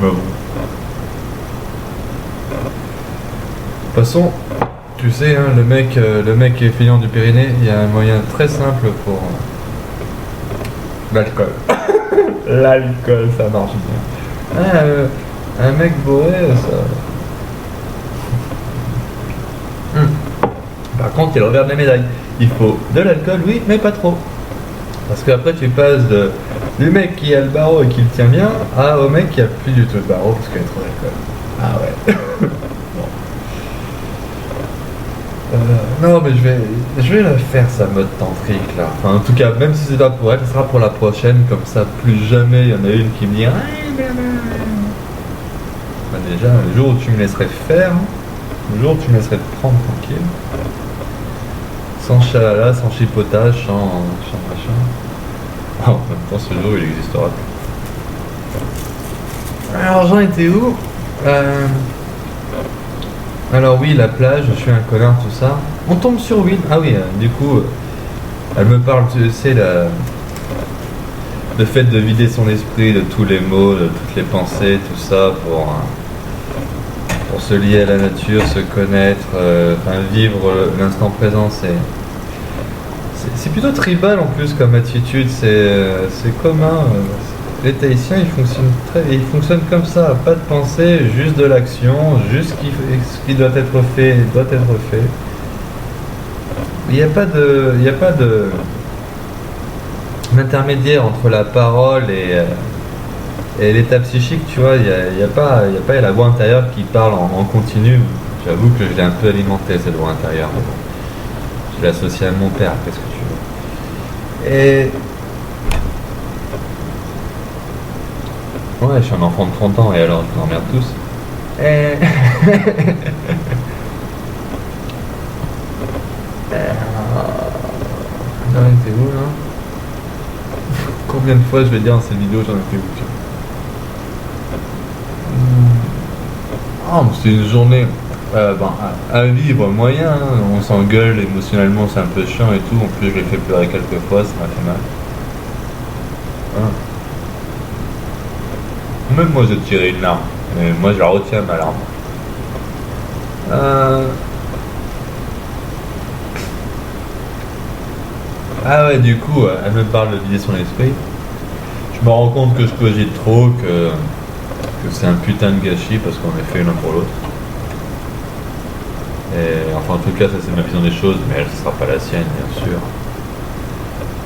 Mais bon. De toute façon, tu sais, hein, le mec qui est feignant du Pyrénées, il y a un moyen très simple pour l'alcool. L'alcool, ça marche bien. Ah, un mec bourré, ça. Par contre, il revers de la médaille. Il faut de l'alcool, oui, mais pas trop. Parce qu'après, tu passes du mec qui a le barreau et qui le tient bien, au mec qui a plus du tout de barreau parce qu'il a trop d'alcool. Ah ouais. Bon. Non, mais je vais la faire sa mode tantrique là. Enfin, en tout cas, même si c'est pas pour elle, ce sera pour la prochaine. Comme ça, plus jamais il y en a une qui me dit. Bah, déjà, le jour où tu me laisserais faire, le jour où tu me laisserais te prendre tranquille. Sans chalala, sans chipotage, sans machin. En même temps, ce jour, il existera plus. Alors, j'en étais où Alors oui, la plage, je suis un connard, tout ça. On tombe sur Will. Ah oui, du coup, elle me parle, tu sais, le fait de vider son esprit de tous les mots, de toutes les pensées, tout ça, pour se lier à la nature, se connaître, vivre l'instant présent, c'est plutôt tribal en plus comme attitude, c'est commun. Les Tahitiens, ils fonctionnent comme ça, pas de pensée, juste de l'action, juste ce qui doit être fait doit être fait. Il n'y a pas d'intermédiaire entre la parole et l'état psychique, tu vois. Il y a pas la voix intérieure qui parle en continu. J'avoue que je l'ai un peu alimenté cette voix intérieure. Je l'associe à mon père, qu'est-ce que tu veux. Et ouais, je suis un enfant de 30 ans et alors je vous emmerde tous. Et j'en étais où là? Combien de fois je vais dire dans cette vidéo j'en étais où? Ah, c'est une journée à vivre moyen, hein. On s'engueule émotionnellement, c'est un peu chiant et tout. En plus, je l'ai fait pleurer quelques fois, ça m'a fait mal. Hein. Même moi, j'ai tiré une larme. Mais moi, je la retiens, ma larme. Ah ouais, du coup, elle me parle de vider son esprit. Je me rends compte que je cogite trop, que c'est un putain de gâchis parce qu'on est fait l'un pour l'autre. Et enfin, en tout cas, ça c'est ma vision des choses, mais elle, ce sera pas la sienne, bien sûr.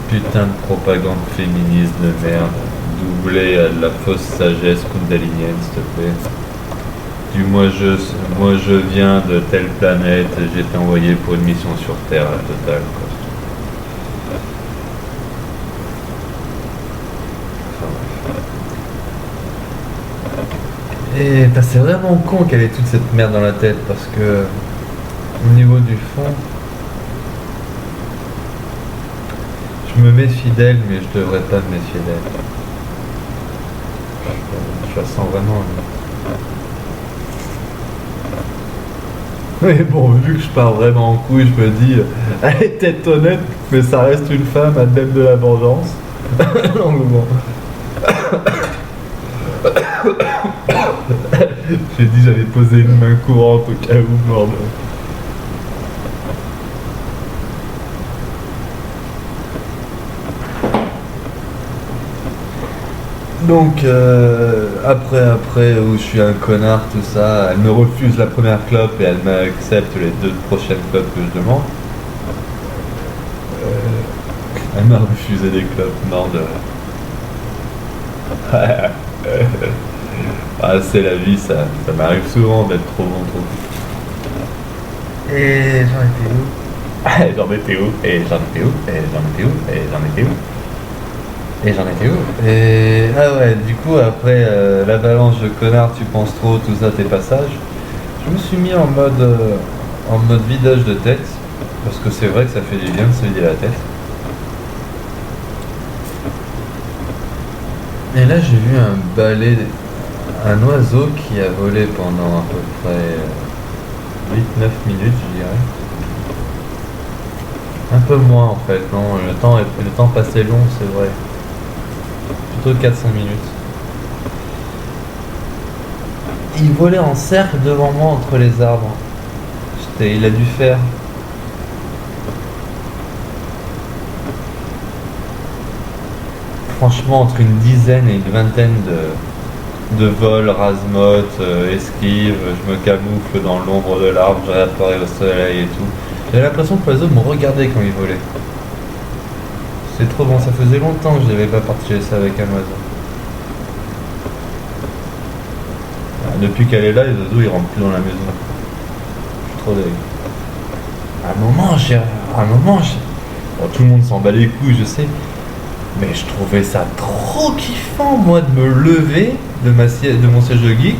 Putain de propagande féministe de merde, doublée à de la fausse sagesse kundalinienne, s'il te plaît. Du moi je viens de telle planète, j'ai été envoyé pour une mission sur Terre, la totale, quoi. Et bah, c'est vraiment con qu'elle ait toute cette merde dans la tête parce que au niveau du fond, je me méfie d'elle, mais je devrais pas me méfier d'elle. Je la sens vraiment. Mais bon, vu que je pars vraiment en couille, je me dis, elle est peut-être honnête, mais ça reste une femme, elle même de la vengeance. Donc bon. J'ai dit j'allais poser une main courante au cas où, bordel. Donc après où je suis un connard, tout ça, elle me refuse la première clope et elle m'accepte les 2 prochaines clopes que je demande. Elle m'a refusé des clopes, mort de... Ah, c'est la vie, ça m'arrive souvent d'être trop bon, trop. Et j'en étais où? J'en étais où? Et j'en étais où? Et j'en étais où? Et j'en étais où? Et j'en étais où? Et ah ouais, du coup après l'avalanche de connards, tu penses trop, tout ça, tes passages, je me suis mis en mode vidage de tête, parce que c'est vrai que ça fait du bien de se vider la tête. Et là j'ai vu un balai, un oiseau qui a volé pendant à peu près 8-9 minutes, je dirais. Un peu moins en fait, non, le temps passait long, c'est vrai. Plutôt 4-5 minutes. Il volait en cercle devant moi entre les arbres. Il a dû faire. Franchement, entre une dizaine et une vingtaine de vols, rase-motte, esquives, je me camoufle dans l'ombre de l'arbre, je réapparais au soleil et tout. J'avais l'impression que l'oiseau me regardait quand il volait. C'est trop bon, ça faisait longtemps que je n'avais pas partagé ça avec un oiseau. Depuis qu'elle est là, les oiseaux ils rentrent plus dans la maison. Je suis trop deg. À un moment, bon, tout le monde s'en bat les couilles, je sais. Mais je trouvais ça trop kiffant, moi, de me lever de mon siège de geek,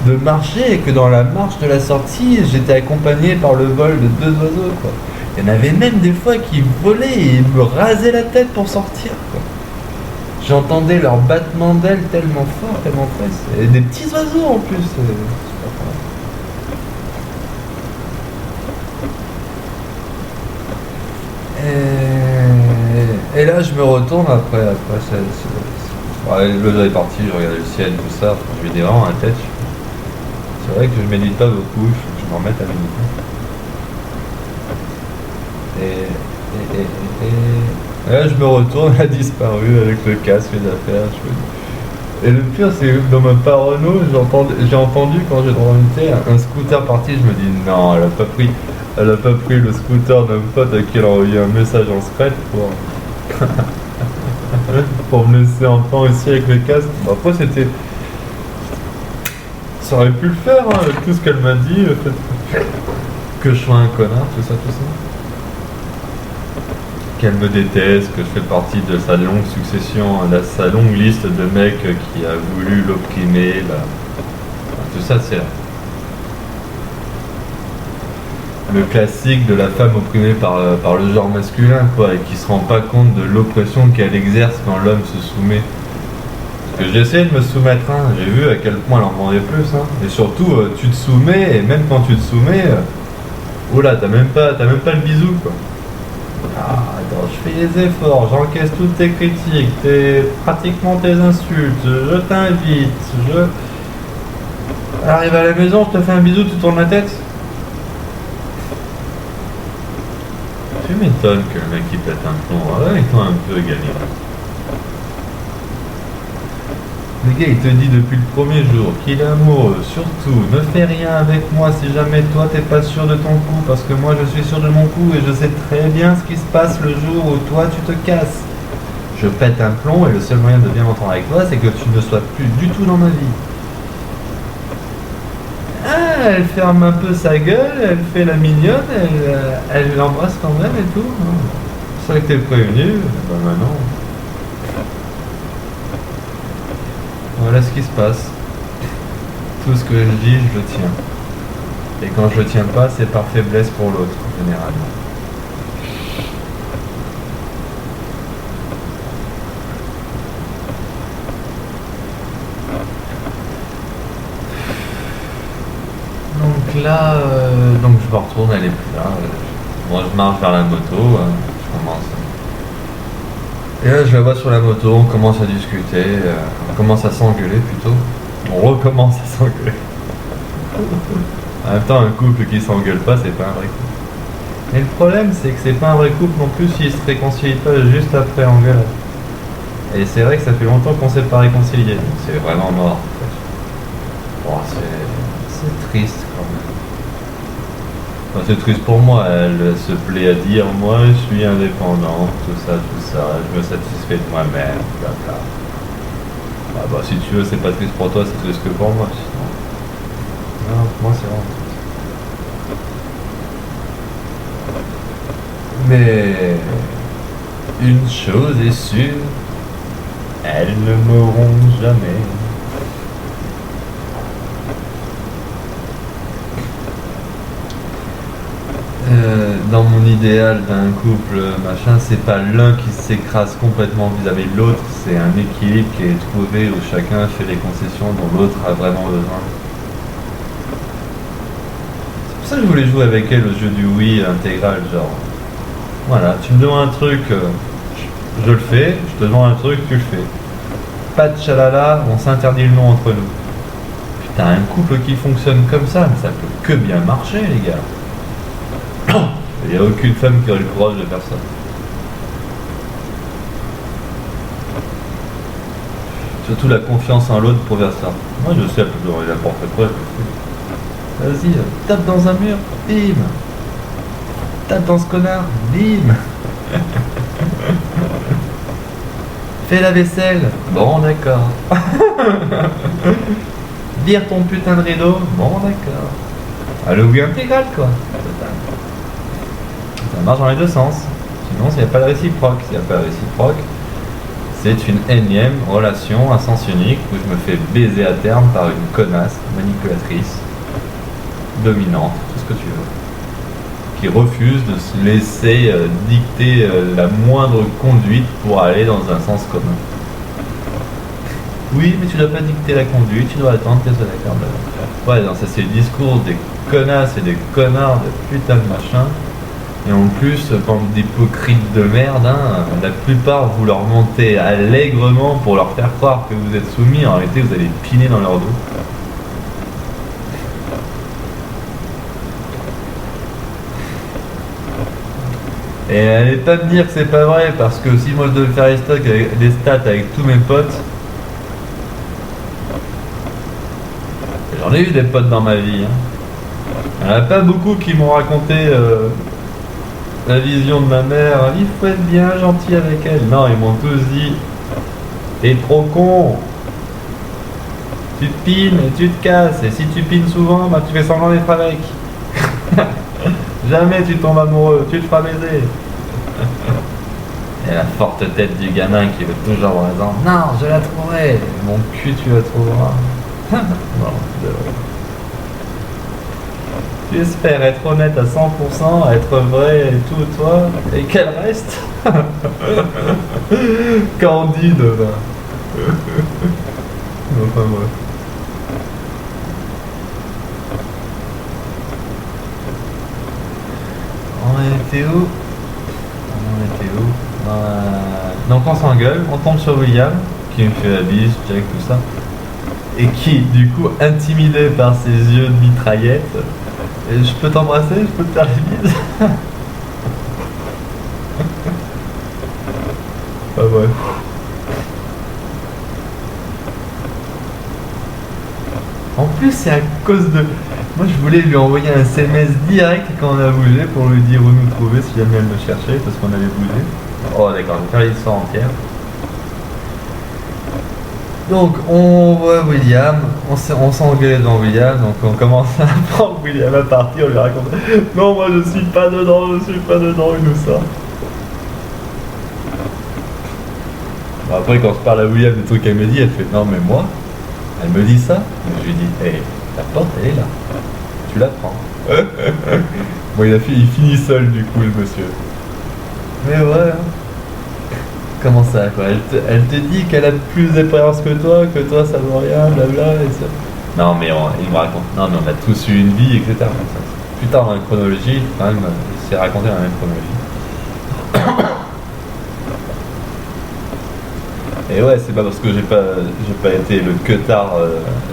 de marcher et que dans la marche de la sortie, j'étais accompagné par le vol de 2 oiseaux, quoi. Il y en avait même des fois qui volaient et me rasaient la tête pour sortir, quoi. J'entendais leur battement d'ailes tellement fort, tellement fort. Et des petits oiseaux en plus. Et là, je me retourne après l'oiseau est parti, je regardais le ciel, tout ça. Enfin, je lui dis vraiment la tête. C'est vrai que je médite pas beaucoup, il faut que je m'en remette à méditer. Et là, je me retourne, elle a disparu avec le casque, les affaires. Et le pire, c'est que dans ma parano, j'ai entendu quand j'ai remonté un scooter parti, je me dis non, elle a pas pris le scooter d'un pote à qui elle a envoyé un message en secret pour me laisser en temps ici avec le casque. Bon, après, ça aurait pu le faire, hein, avec tout ce qu'elle m'a dit, le fait que je sois un connard, tout ça. Qu'elle me déteste, que je fais partie de sa longue succession, sa longue liste de mecs qui a voulu l'opprimer, tout ça c'est le classique de la femme opprimée par le genre masculin, quoi, et qui se rend pas compte de l'oppression qu'elle exerce quand l'homme se soumet. Parce que j'ai essayé de me soumettre, hein, j'ai vu à quel point elle en demandait plus, hein. Et surtout tu te soumets, et même quand tu te soumets, oula, t'as même pas le bisou, quoi. Ah, attends, je fais les efforts, j'encaisse toutes tes critiques, pratiquement tes insultes, je t'invite, Arrive à la maison, je te fais un bisou, tu tournes la tête. Tu m'étonnes que le mec qui pète un plomb, avec-toi un peu, gamin. Le gars il te dit depuis le premier jour qu'il est amoureux, surtout ne fais rien avec moi si jamais toi t'es pas sûr de ton coup, parce que moi je suis sûr de mon coup et je sais très bien ce qui se passe le jour où toi tu te casses. Je pète un plomb et le seul moyen de bien m'entendre avec toi c'est que tu ne sois plus du tout dans ma vie. Ah, elle ferme un peu sa gueule, elle fait la mignonne, elle l'embrasse quand même et tout. C'est vrai que t'es prévenu, bah maintenant... Voilà ce qui se passe. tout ce que je dis, je le tiens. Et quand je le tiens pas, c'est par faiblesse pour l'autre, généralement. Donc là, donc je me retourne, elle est plus là. Moi, je marche vers la moto, je commence. Et là, je la vois sur la moto, on commence à discuter, on commence à s'engueuler plutôt. On recommence à s'engueuler. En même temps, un couple qui s'engueule pas, c'est pas un vrai couple. Mais le problème, c'est que c'est pas un vrai couple non plus s'ils se réconcilient pas juste après engueulade. Et c'est vrai que ça fait longtemps qu'on s'est pas réconcilié, donc c'est vraiment mort. En fait. Oh, c'est triste quand même. Enfin, c'est triste pour moi, elle se plaît à dire moi je suis indépendante, tout ça, je me satisfais de moi-même, blabla. Ah bah si tu veux, c'est pas triste pour toi, c'est triste que pour moi, sinon. Non, pour moi c'est vraiment triste. Mais une chose est sûre, elles ne mourront jamais. Dans mon idéal d'un couple, machin, c'est pas l'un qui s'écrase complètement vis-à-vis de l'autre, c'est un équilibre qui est trouvé où chacun fait les concessions dont l'autre a vraiment besoin. C'est pour ça que je voulais jouer avec elle au jeu du oui intégral, genre. Voilà, tu me demandes un truc, je le fais, je te demande un truc, tu le fais. Pas de chalala, on s'interdit le nom entre nous. Putain, un couple qui fonctionne comme ça, mais ça peut que bien marcher, les gars. Il n'y a aucune femme qui aurait le courage de faire ça. Surtout la confiance en l'autre pour faire ça. Moi je sais, elle peut demander n'importe quoi. Vas-y, tape dans un mur, bim. Tape dans ce connard, bim. Fais la vaisselle, bon d'accord. Vire ton putain de rideau, bon d'accord. Ah, le oui intégral quoi. Ça marche dans les deux sens. Sinon, s'il n'y a pas de réciproque. S'il n'y a pas de réciproque, c'est une énième relation à sens unique où je me fais baiser à terme par une connasse, manipulatrice, dominante, tout ce que tu veux, qui refuse de se laisser dicter la moindre conduite pour aller dans un sens commun. Oui, mais tu dois pas dicter la conduite, tu dois attendre qu'elle soit d'accord. Ouais, non, ça c'est le discours des connasses et des connards de putain de machin. Et en plus, bande d'hypocrites de merde, hein, la plupart vous leur montez allègrement pour leur faire croire que vous êtes soumis, en réalité vous allez piner dans leur dos. Et allez pas me dire que c'est pas vrai, parce que si moi je devais faire des stats avec tous mes potes, j'en ai eu des potes dans ma vie, hein. Il n'y en a pas beaucoup qui m'ont raconté la vision de ma mère, il faut être bien gentil avec elle. Non, ils m'ont tous dit, t'es trop con, tu te pines et tu te casses, et si tu pines souvent, bah tu fais semblant d'être avec. Jamais tu tombes amoureux, tu te feras baiser. Et la forte tête du gamin qui veut toujours avoir raison. Non, je la trouverai, mon cul tu la trouveras. Non, tu espères être honnête à 100%, être vrai et tout, toi, et qu'elle reste. Candide, va. Enfin, bref. On était où? Donc on s'engueule, on tombe sur William, qui me fait la bise, check, tout ça. Et qui, du coup, intimidé par ses yeux de mitraillette, et je peux t'embrasser, je peux te faire les bises. Ah ouais. En plus, c'est à cause de... Moi, je voulais lui envoyer un SMS direct quand on a bougé pour lui dire où nous trouver si jamais elle me cherchait, parce qu'on avait bougé. Oh d'accord, je vais faire l'histoire entière. Donc on voit William, on s'engueule devant William, donc on commence à prendre William à partir, on lui raconte non moi je suis pas dedans, il nous sort. Bon, après quand je parle à William des trucs qu'elle me dit, elle fait non mais moi, Elle me dit ça, je lui dis, hé, la porte elle est là, tu la prends. Bon, il finit seul du coup, le monsieur. Mais ouais, hein. Comment ça, quoi, elle te dit qu'elle a plus d'expérience que toi ça vaut rien, blabla, et ça. Non, mais il me raconte, non, mais on a tous eu une vie, etc. Plus tard dans la chronologie, quand même, il s'est raconté dans la même chronologie. Et ouais, c'est pas parce que j'ai pas été le queutard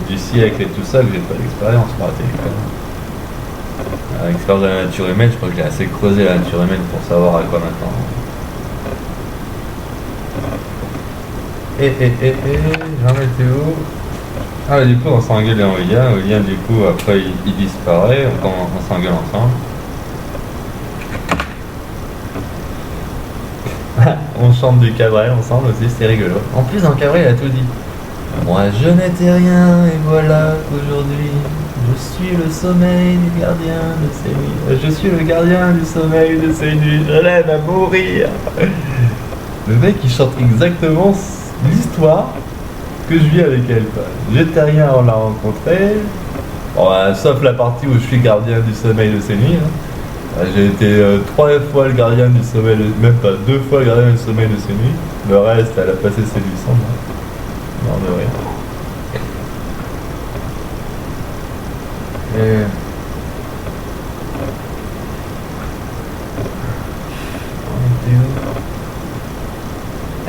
du siècle et tout ça que j'ai pas d'expérience. Moi, l'expérience de la nature humaine, je crois que j'ai assez creusé la nature humaine pour savoir à quoi m'attendre. J'en étais où? Ah, du coup, on s'engueule en William. William, du coup, après, il disparaît. On s'engueule ensemble. On chante du Cabrel ensemble aussi, c'est rigolo. En plus, dans Cabrel, il a tout dit. Moi, je n'étais rien, et voilà qu'aujourd'hui, je suis le sommeil du gardien de ces nuits. Je suis le gardien du sommeil de ces nuits. Je l'aime à mourir. Le mec, il chante exactement l'histoire que je vis avec elle, quoi. J'étais rien, on l'a rencontré. Bon, sauf la partie où je suis gardien du sommeil de ces nuits. Hein. J'ai été 3 fois le gardien du sommeil, même pas 2 fois le gardien du sommeil de ces nuits. Le reste, elle a passé ses nuits. Non, de rien. Et...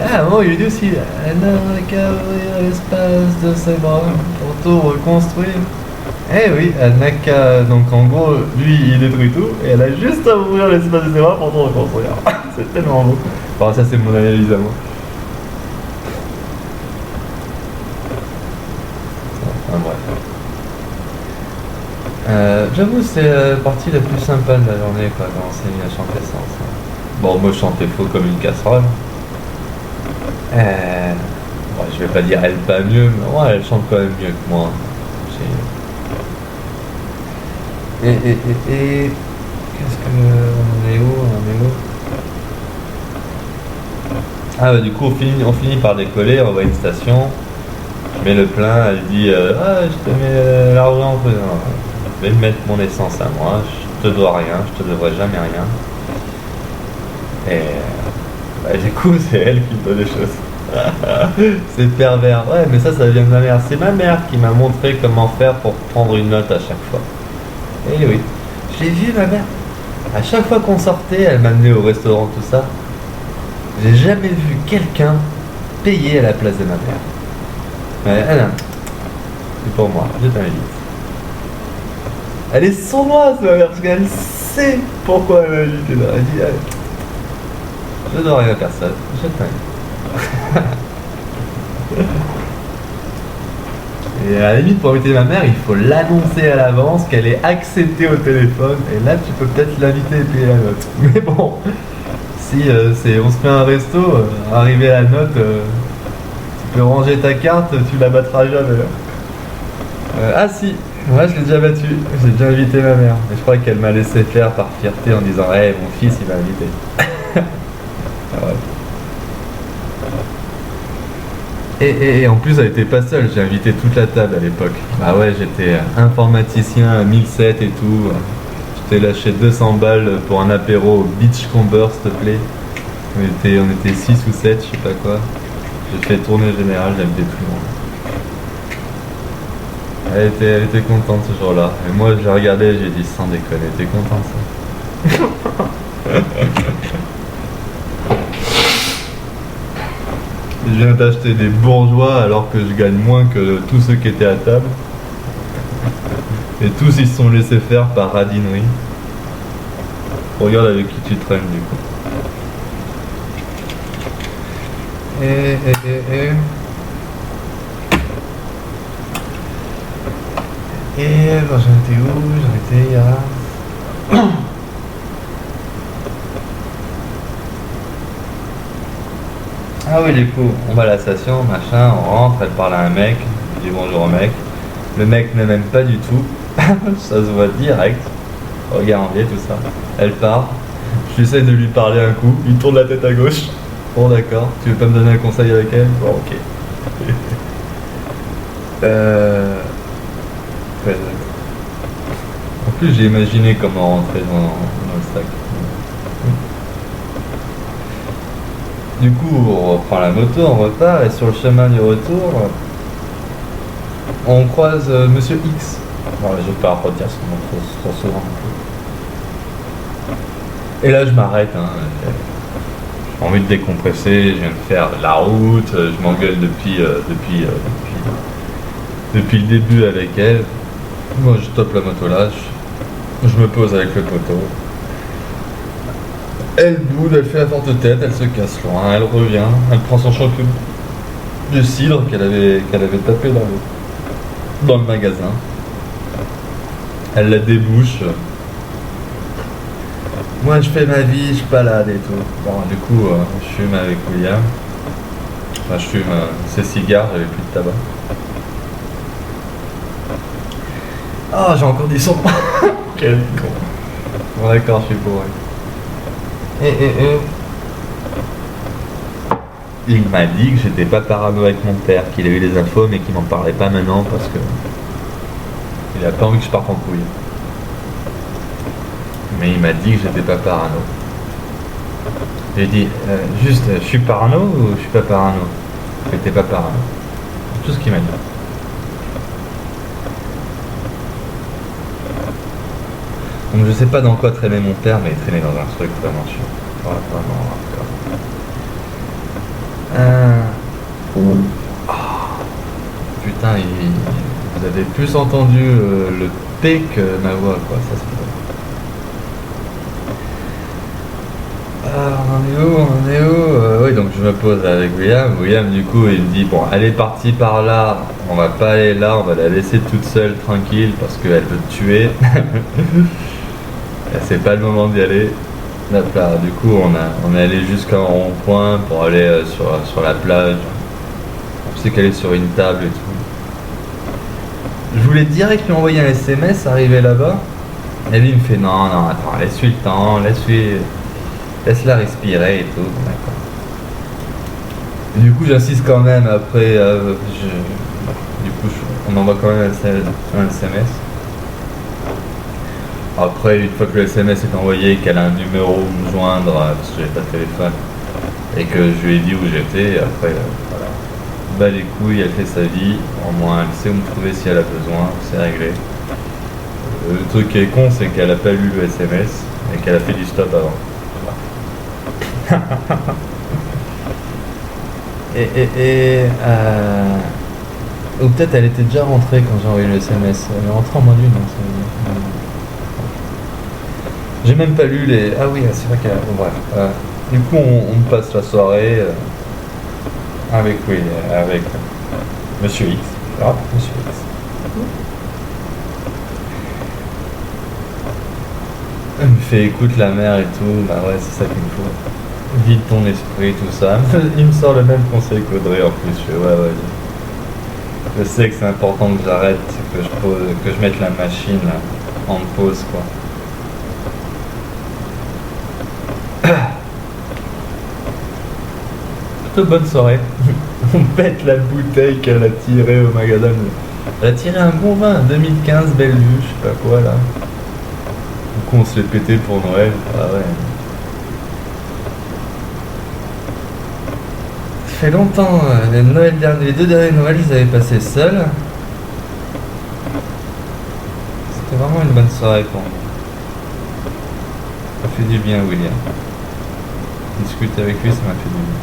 Ah bon, il dit aussi, elle n'a qu'à ouvrir l'espace de ses bras pour tout reconstruire. Eh oui, elle n'a qu'à... Donc en gros, lui, il détruit tout, et elle a juste à ouvrir l'espace de ses bras pour tout reconstruire. C'est tellement beau. Enfin, ça, c'est mon analyse à moi. Enfin, bref. J'avoue, c'est la partie la plus sympa de la journée, quoi, quand on s'est mis à chanter ça ensemble. Bon, moi, je chantais faux comme une casserole. Bon, je vais pas dire elle pas mieux, mais ouais, elle chante quand même mieux que moi. Qu'est-ce que... On est où? Ah bah du coup on finit par décoller, on va à une station. Je mets le plein, elle dit ah je te mets l'argent, je vais mettre mon essence à moi, je te dois rien, je te devrais jamais rien. Et bah, du coup c'est elle qui me doit des choses. C'est pervers. Ouais, mais ça vient de ma mère. C'est ma mère qui m'a montré comment faire pour prendre une note à chaque fois. Et oui, j'ai vu ma mère. À chaque fois qu'on sortait, elle m'amenait au restaurant, tout ça. J'ai jamais vu quelqu'un payer à la place de ma mère. Mais elle, c'est pour moi, je t'invite. Elle est sournoise, ma mère, parce qu'elle sait pourquoi elle m'a invité là. Elle dit, je ne dois rien à personne, je t'invite. Et à la limite, pour inviter ma mère, il faut l'annoncer à l'avance qu'elle est acceptée au téléphone. Et là, tu peux peut-être l'inviter et payer la note. Mais bon, si on se fait un resto, arrivé à la note, tu peux ranger ta carte, tu la battras jamais. Ah si, moi je l'ai déjà battu. J'ai déjà invité ma mère. Et je crois qu'elle m'a laissé faire par fierté en disant hey, mon fils, il m'a invité. Ah ouais. Et en plus, elle était pas seule, j'ai invité toute la table à l'époque. Bah ouais, j'étais informaticien à 1007 et tout. Je t'ai lâché 200 balles pour un apéro au Beachcomber, s'il te plaît. On était 6 ou 7, je sais pas quoi. J'ai fait tournée générale, j'ai invité tout le monde. Elle était contente ce jour-là. Et moi, je la regardais, j'ai dit sans déconner, t'es content ça? Je viens d'acheter des bourgeois alors que je gagne moins que tous ceux qui étaient à table. Et tous ils se sont laissés faire par radinerie. Regarde avec qui tu traînes du coup. Bon, j'en étais où? J'en étais à... Ah oui, du coup, on va à la station, machin, on rentre, elle parle à un mec, je dis bonjour au mec. Le mec ne m'aime pas du tout, ça se voit direct, regard en biais, tout ça. Elle part, j'essaie de lui parler un coup, il tourne la tête à gauche. Bon d'accord, tu veux pas me donner un conseil avec elle? Bon ok. Quoi d'autre. En plus, j'ai imaginé comment rentrer dans le sac. Du coup, on reprend la moto, on repart, et sur le chemin du retour, on croise Monsieur X. Bon, je vais pas redire son nom trop souvent. Et là, je m'arrête. Hein. J'ai envie de décompresser, je viens de faire la route, je m'engueule depuis le début avec elle. Moi, je stoppe la moto là, je me pose avec le poteau. Elle boude, elle fait la forte tête, elle se casse loin, elle revient, elle prend son champion de cidre qu'elle avait tapé dans le magasin. Elle la débouche. Moi je fais ma vie, je balade et tout. Bon, du coup, je fume avec William. Enfin, je fume ses cigares, j'avais plus de tabac. Ah, j'ai encore dit son nom. Quel con. Bon, d'accord, je suis bourré. Il m'a dit que j'étais pas parano avec mon père, qu'il a eu les infos mais qu'il m'en parlait pas maintenant parce que il a pas envie que je parte en couille. Mais il m'a dit que j'étais pas parano. J'ai dit juste je suis parano ou je suis pas parano? J'étais pas parano. C'est tout ce qu'il m'a dit. Donc je sais pas dans quoi traînait mon père, mais il traînait dans un truc vraiment chiant. Vraiment hardcore. Putain, vous avez plus entendu le P que ma voix, quoi, ça c'est bon. On en est où oui, donc je me pose avec William. William, du coup, il me dit, bon, elle est partie par là, on va pas aller là, on va la laisser toute seule, tranquille, parce qu'elle veut te tuer. C'est pas le moment d'y aller. Là, du coup, on est allé jusqu'à un rond-point pour aller sur la plage. On s'est calé sur une table et tout. Je voulais direct lui envoyer un SMS, arriver là-bas. Et lui, il me fait non, attends, laisse-lui le temps, laisse-la respirer et tout. D'accord. Et du coup, j'insiste quand même après. On envoie quand même un SMS. Après, une fois que le SMS est envoyé, qu'elle a un numéro où me joindre, parce que j'avais pas de téléphone, et que je lui ai dit où j'étais, après, voilà. Bah les couilles, elle fait sa vie, au moins elle sait où me trouver si elle a besoin, c'est réglé. Le truc qui est con, c'est qu'elle a pas lu le SMS, et qu'elle a fait du stop avant. Voilà. Ou peut-être elle était déjà rentrée quand j'ai envoyé le SMS. Elle est rentrée en moins d'une, hein, j'ai même pas lu les... Ah oui, c'est vrai qu'elle... Bon, bref. Du coup, on passe la soirée avec Monsieur X. Ah, Monsieur X. Elle me fait écoute la mer et tout. Bah ouais, c'est ça qu'il me faut. Vide ton esprit, tout ça. Il me sort le même conseil qu'Audrey en plus. Je fais ouais. Je sais que c'est important que j'arrête, que je mette la machine en pause, quoi. Plutôt bonne soirée. On pète la bouteille qu'elle a tirée au magasin. Elle a tiré un bon vin, 2015, Bellevue, je sais pas quoi là. Du coup on se l'est pété pour Noël. Ah ouais. Ça fait longtemps, les deux derniers Noël, je les avais passés seuls. C'était vraiment une bonne soirée pour moi. Ça fait du bien, William. Discuter avec lui, ça m'a fait du bien.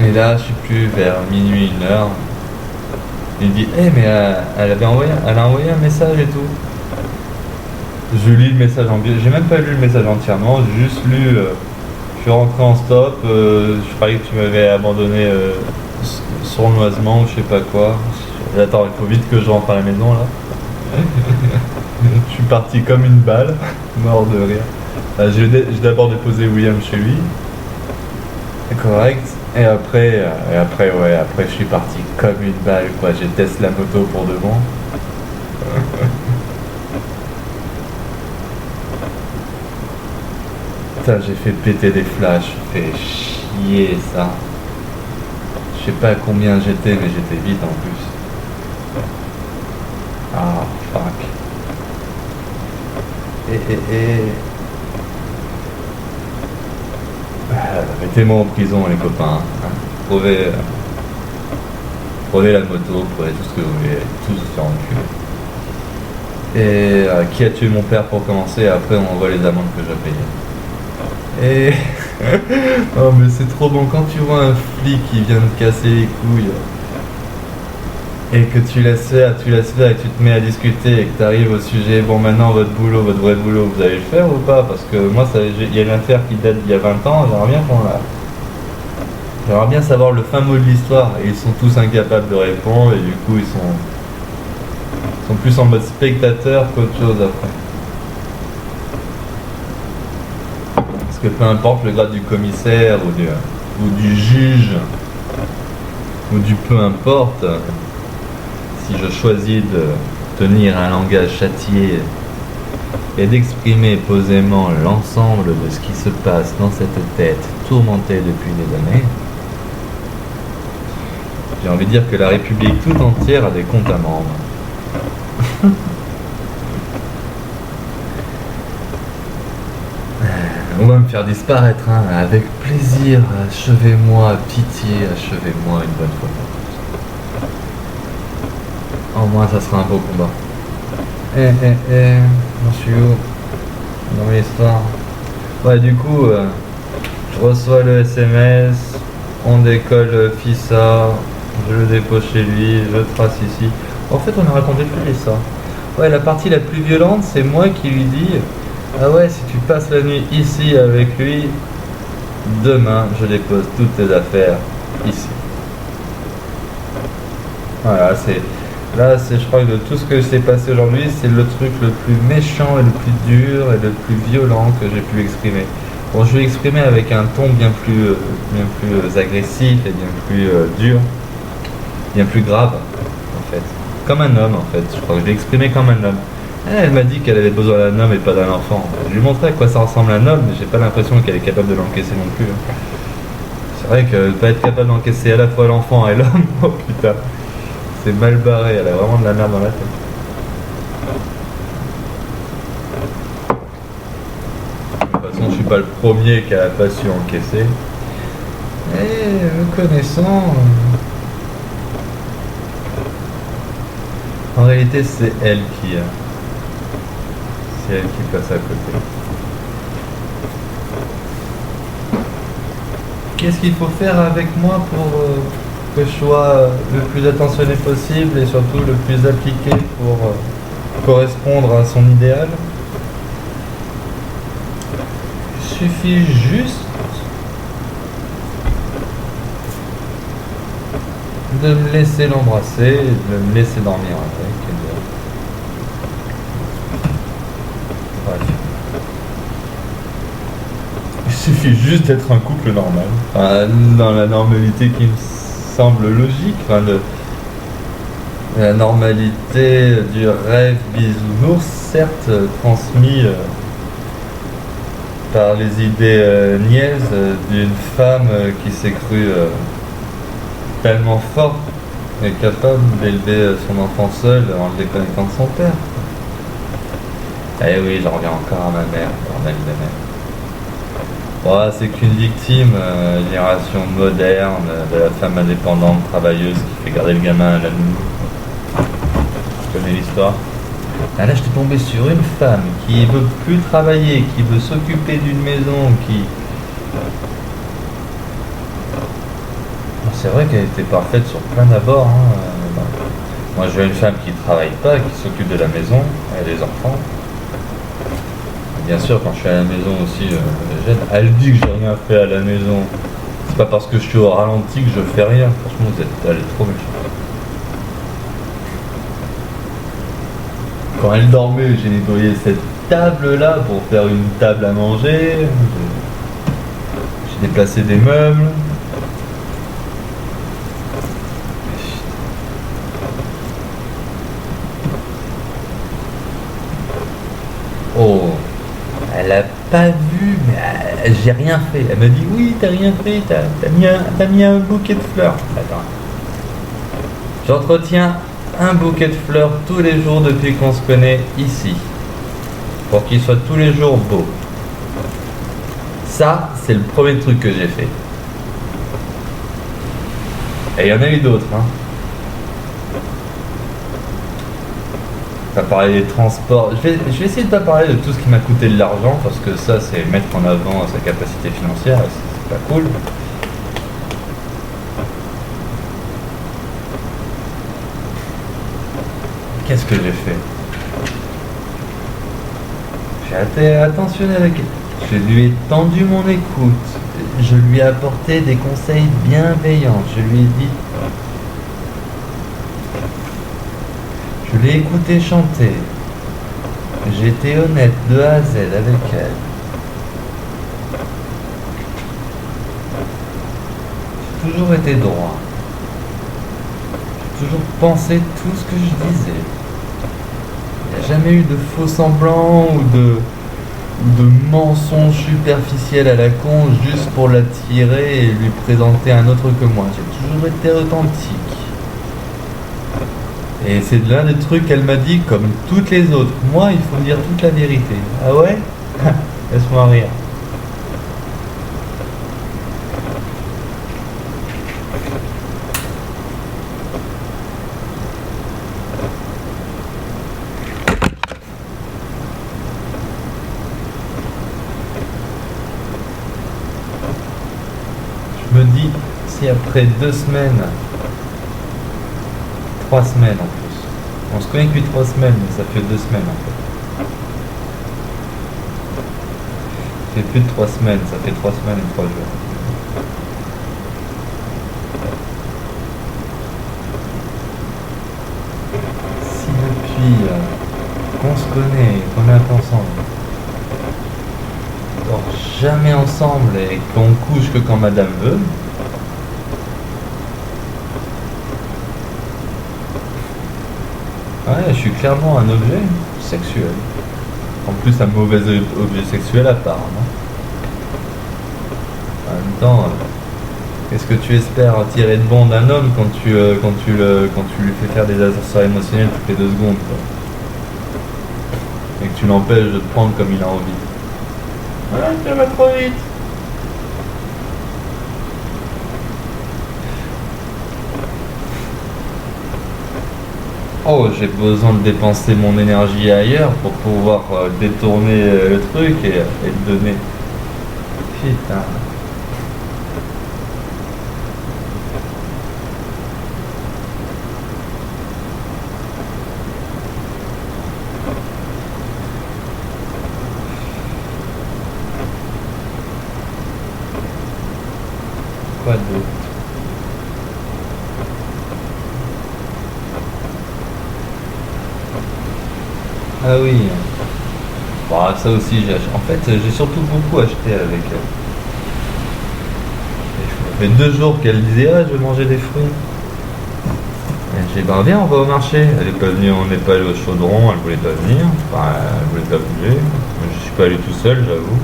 Et là, je sais plus, vers minuit, 1h, il me dit mais elle a envoyé un message et tout. Je lis le message en biais, j'ai même pas lu le message entièrement, j'ai juste lu, je suis rentré en stop, je croyais que tu m'avais abandonné sournoisement ou je sais pas quoi. Attends, il faut vite que je rentre à la maison là. Je suis parti comme une balle, mort de rire. J'ai d'abord déposé William chez lui. Correct. Et après, je suis parti comme une balle, quoi. J'ai testé la moto pour de bon. Putain, j'ai fait péter des flashs, fait chier ça. sais pas à combien j'étais, mais j'étais vite en plus. Ah, fuck. Et... Ah, mettez-moi en prison, les copains. Hein. Prenez la moto, prenez tout ce que vous voulez, tous se faire enculer. Et qui a tué mon père pour commencer, et après on envoie les amendes que j'ai payées. Et... oh mais c'est trop bon, quand tu vois un flic qui vient te casser les couilles, et que tu laisses faire, et que tu te mets à discuter, et que tu arrives au sujet, bon maintenant votre boulot, votre vrai boulot, vous allez le faire ou pas? Parce que moi, il y a une affaire qui date d'il y a 20 ans, j'aimerais bien savoir le fin mot de l'histoire, et ils sont tous incapables de répondre, et du coup ils sont plus en mode spectateur qu'autre chose après. Parce que peu importe le grade du commissaire, ou du juge, ou du peu importe, si je choisis de tenir un langage châtié et d'exprimer posément l'ensemble de ce qui se passe dans cette tête tourmentée depuis des années, j'ai envie de dire que la République tout entière a des comptes à rendre. On va me faire disparaître, hein, avec plaisir, achevez-moi, pitié, achevez-moi une bonne fois. Au moins ça sera un beau combat. J'en suis où dans l'histoire? Ouais, du coup, je reçois le SMS, on décolle FISA, je le dépose chez lui, je trace ici. En fait, on a raconté plus ça. Ouais, la partie la plus violente, c'est moi qui lui dis: ah ouais, si tu passes la nuit ici avec lui, demain, je dépose toutes tes affaires ici. Voilà, je crois que de tout ce que s'est passé aujourd'hui, c'est le truc le plus méchant et le plus dur et le plus violent que j'ai pu exprimer. Bon, je vais exprimer avec un ton bien plus agressif et bien plus dur, bien plus grave, en fait. Comme un homme, en fait. Je crois que je l'ai exprimé comme un homme. Elle m'a dit qu'elle avait besoin d'un homme et pas d'un enfant. Je lui montrais à quoi ça ressemble un homme, mais j'ai pas l'impression qu'elle est capable de l'encaisser non plus. C'est vrai que pas être capable d'encaisser à la fois l'enfant et l'homme, oh putain, c'est mal barré, elle a vraiment de la merde dans la tête. De toute façon, je suis pas le premier qui a pas su encaisser. Et me connaissant... En réalité, c'est elle qui passe à côté. Qu'est-ce qu'il faut faire avec moi pour que je sois le plus attentionné possible et surtout le plus appliqué pour correspondre à son idéal? Il suffit juste de me laisser l'embrasser, de me laisser dormir avec. Bref. Il suffit juste d'être un couple normal. Enfin, dans la normalité qui me semble logique. Enfin, la normalité du rêve bisounours, certes transmis par les idées niaises d'une femme qui s'est crue tellement forte et capable d'élever son enfant seul en le déconnectant de son père. Eh oui, j'en reviens encore à ma mère, bordel de merde. Ouais, c'est qu'une victime, génération moderne, de la femme indépendante, travailleuse, qui fait garder le gamin à la nounou. Je connais l'histoire. Ah là, j'étais tombé sur une femme qui veut plus travailler, qui veut s'occuper d'une maison, qui... C'est vrai qu'elle était parfaite sur plein d'abords. Hein. Moi, je veux une femme qui ne travaille pas, qui s'occupe de la maison et des enfants. Bien sûr, quand je suis à la maison aussi, elle dit que j'ai rien fait à la maison. C'est pas parce que je suis au ralenti que je fais rien. Franchement, elle est trop méchante. Quand elle dormait, j'ai nettoyé cette table-là pour faire une table à manger. J'ai déplacé des meubles. Oh, elle a pas vu, mais J'ai rien fait. Elle m'a dit oui, t'as rien fait, t'as mis un bouquet de fleurs. Attends. J'entretiens un bouquet de fleurs tous les jours depuis qu'on se connaît ici. Pour qu'il soit tous les jours beau. Ça, c'est le premier truc que j'ai fait. Et il y en a eu d'autres. Hein. T'as parlé des transports. Je vais essayer de pas parler de tout ce qui m'a coûté de l'argent parce que ça, c'est mettre en avant sa capacité financière. C'est pas cool. Qu'est-ce que j'ai fait? J'ai été attentionné avec elle. Je lui ai tendu mon écoute. Je lui ai apporté des conseils bienveillants. Je lui ai dit. Je l'ai écouté chanter. J'ai été honnête de A à Z avec elle. J'ai toujours été droit. J'ai toujours pensé tout ce que je disais. Il n'y a jamais eu de faux semblants ou de mensonges superficiels à la con juste pour l'attirer et lui présenter un autre que moi. J'ai toujours été authentique. Et c'est l'un des trucs qu'elle m'a dit comme toutes les autres. Moi, il faut me dire toute la vérité. Ah ouais? Laisse-moi rire. Je me dis, si après 2 semaines, 3 semaines en plus, on se connaît depuis 3 semaines, mais ça fait 2 semaines en fait. Ça fait plus de 3 semaines, ça fait 3 semaines et 3 jours. Si depuis qu'on se connaît, qu'on est un peu ensemble, on dort jamais ensemble et qu'on couche que quand madame veut, ouais, je suis clairement un objet sexuel. En plus, un mauvais objet sexuel apparemment. En même temps, qu'est-ce que tu espères tirer de bon d'un homme quand tu lui fais faire des ascenseurs émotionnels toutes les 2 secondes, quoi. Et que tu l'empêches de te prendre comme il a envie. Ouais, ça va trop vite. Oh, j'ai besoin de dépenser mon énergie ailleurs pour pouvoir détourner le truc et le donner. Putain. Quoi d'autre? Ah oui. Bon, ça aussi, en fait, j'ai surtout beaucoup acheté avec elle. Ça fait 2 jours qu'elle disait ah, je vais manger des fruits. Et j'ai dit bah viens, on va au marché. Elle est pas venue, on n'est pas allé au chaudron, elle voulait pas venir. Enfin, elle voulait pas bouger. Je suis pas allé tout seul, j'avoue.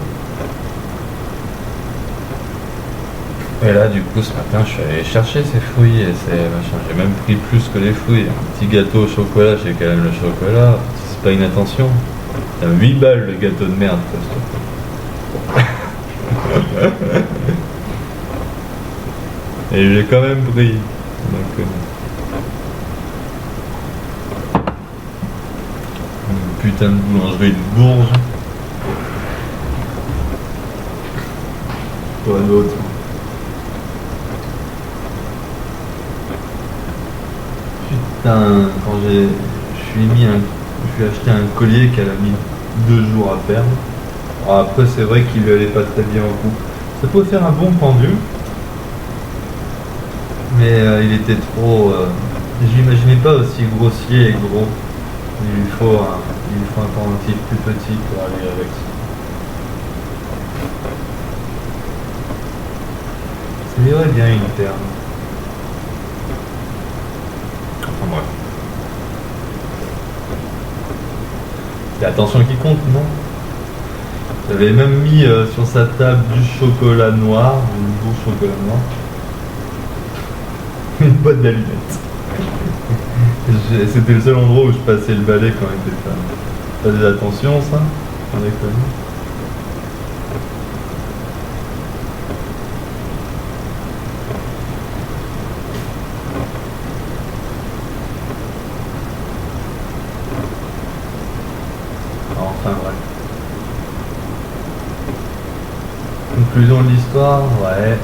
Et là, du coup, ce matin, je suis allé chercher ces fruits et ces machins. J'ai même pris plus que les fruits. Un petit gâteau au chocolat, j'ai quand même le chocolat. C'est pas une attention. C'est 8 balles le gâteau de merde, quoi. Et j'ai quand même pris. Donc, une putain de boulangerie de Bourges. Quoi d'autre? Putain, quand je lui ai acheté un collier qu'elle a mis 2 jours à perdre. Alors après, c'est vrai qu'il lui allait pas très bien au cou. Ça peut faire un bon pendule, mais il était trop. Je l'imaginais pas aussi grossier et gros. Il lui faut un pendentif plus petit pour aller avec ça. Ça irait bien une perle. Enfin bref. C'est l'attention qui compte, non? J'avais même mis sur sa table du chocolat noir, du beau chocolat noir. Une boîte d'allumettes. C'était le seul endroit où je passais le balai quand il était femme. Fais attention ça, on déconne. Enfin bref. Conclusion de l'histoire, ouais.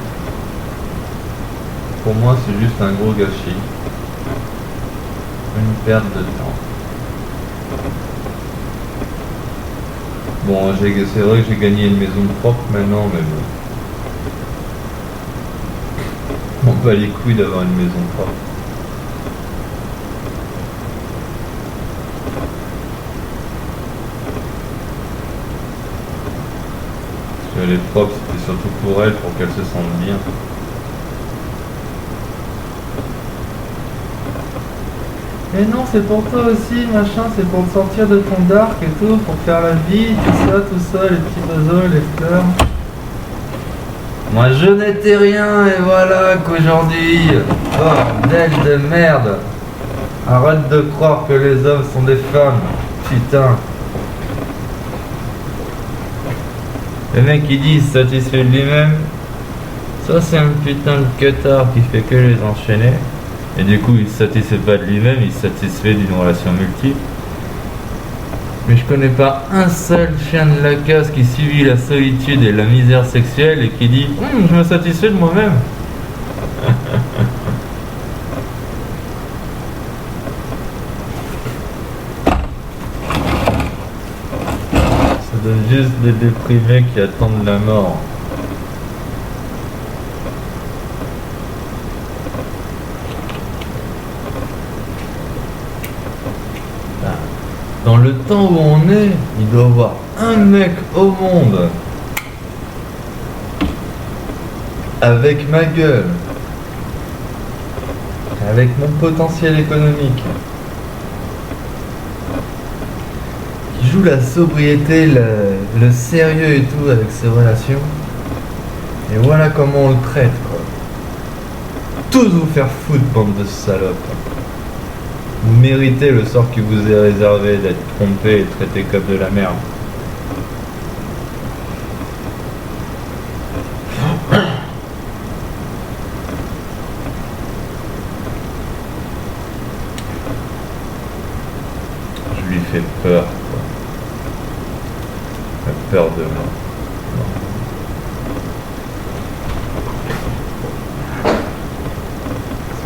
Pour moi c'est juste un gros gâchis. Une perte de temps. Bon, c'est vrai que j'ai gagné une maison propre maintenant, mais bon. On bat les couilles d'avoir une maison propre. Parce qu'elle est propre, c'était surtout pour elle, pour qu'elle se sente bien. Mais non, c'est pour toi aussi, machin, c'est pour te sortir de ton dark et tout, pour faire la vie, tout ça, les petits oiseaux, les fleurs. Moi je n'étais rien et voilà qu'aujourd'hui, bordel de merde. Arrête de croire que les hommes sont des femmes, putain. Le mec il dit satisfait de lui-même, ça c'est un putain de queutard qui fait que les enchaîner. Et du coup, il se satisfait pas de lui-même, il se satisfait d'une relation multiple. Mais je connais pas un seul chien de la casse qui subit la solitude et la misère sexuelle et qui dit je me satisfais de moi-même. Ça donne juste des déprimés qui attendent la mort. Dans le temps où on est, il doit y avoir un mec au monde avec ma gueule, avec mon potentiel économique, qui joue la sobriété, le sérieux et tout avec ses relations. Et voilà comment on le traite, quoi. Tous vous faire foutre, bande de salopes. Vous méritez le sort qui vous est réservé d'être trompé et traité comme de la merde. Je lui fais peur, quoi. Elle a peur de moi.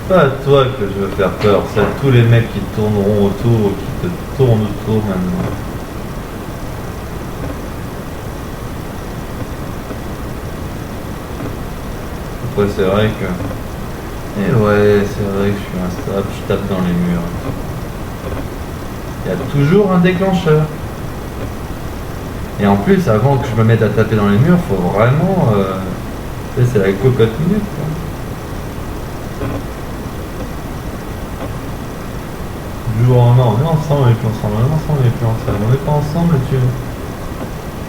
C'est pas à toi que je veux faire peur, c'est à tous les mecs qui tourneront autour, qui te tournent autour maintenant. Après c'est vrai que... Eh ouais, c'est vrai que je suis instable, je tape dans les murs. Il y a toujours un déclencheur. Et en plus, avant que je me mette à taper dans les murs, faut vraiment... c'est la cocotte minute, quoi. Du jour au lendemain, on est ensemble, on est plus ensemble, on est ensemble, on est plus ensemble, on n'est pas ensemble, tu vois.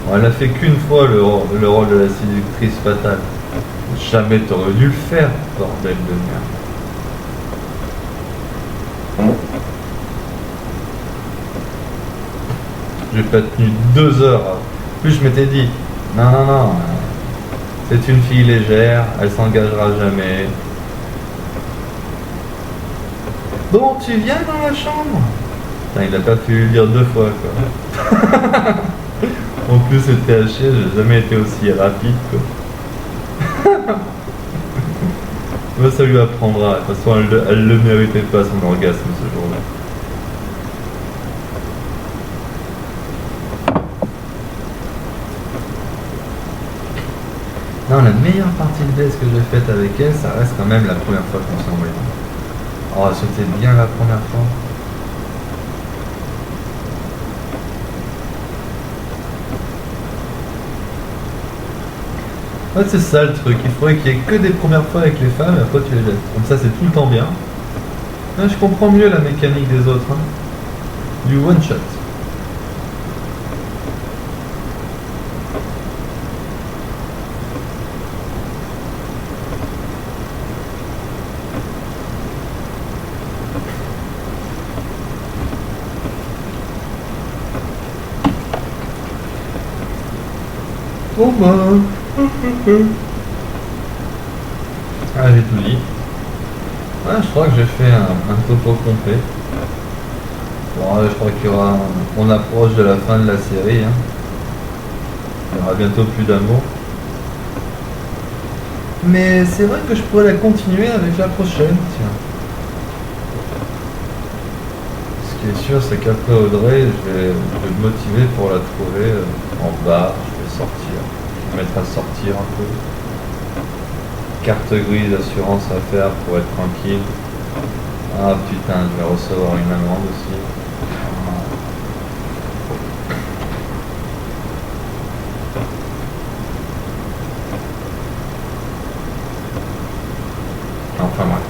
Bon, elle a fait qu'une fois le rôle de la séductrice fatale. Jamais t'aurais dû le faire, bordel de merde. J'ai pas tenu 2 heures. Plus je m'étais dit, non, c'est une fille légère, elle s'engagera jamais. Bon, tu viens dans la chambre? Putain, il a pas pu le dire 2 fois, quoi. En plus, c'était à chier, j'ai jamais été aussi rapide, quoi. Mais ça lui apprendra. De toute façon, elle le méritait pas, son orgasme, ce jour-là. Non, la meilleure partie de baisse que j'ai faite avec elle, ça reste quand même la première fois qu'on s'est envoyé. Oh, c'était bien la première fois. Ouais, c'est ça le truc, il faudrait qu'il y ait que des premières fois avec les femmes et après tu les laisses. Comme ça c'est tout le temps bien. Ouais, je comprends mieux la mécanique des autres. Hein. Du one shot. Oh ben. Ah, j'ai tout dit. Ouais, je crois que j'ai fait un topo complet. Bon, je crois qu'il y aura. On approche de la fin de la série. Hein. Il y aura bientôt plus d'amour. Mais c'est vrai que je pourrais la continuer avec la prochaine, tiens. Ce qui est sûr, c'est qu'après Audrey, je vais me motiver pour la trouver en bas. Je vais sortir. Je vais me mettre à sortir un peu. Carte grise, assurance à faire pour être tranquille. Ah putain, je vais recevoir une amende aussi. Enfin bref.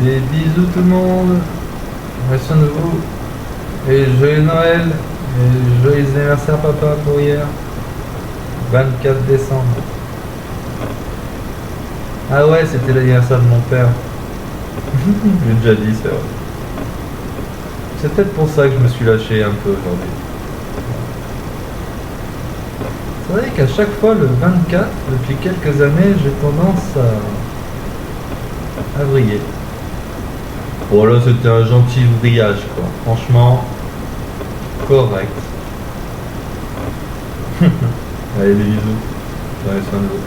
Des bisous tout le monde. Prenez soin de vous. Et joyeux Noël. Et joyeux anniversaire papa pour hier. 24 décembre. Ah ouais, c'était l'anniversaire de mon père. J'ai déjà dit, c'est vrai. C'est peut-être pour ça que je me suis lâché un peu aujourd'hui. C'est vrai qu'à chaque fois, le 24, depuis quelques années, j'ai tendance à vriller. Bon là, c'était un gentil vrillage, quoi. Franchement, correct. Allez, des bisous. Prenez soin de vous.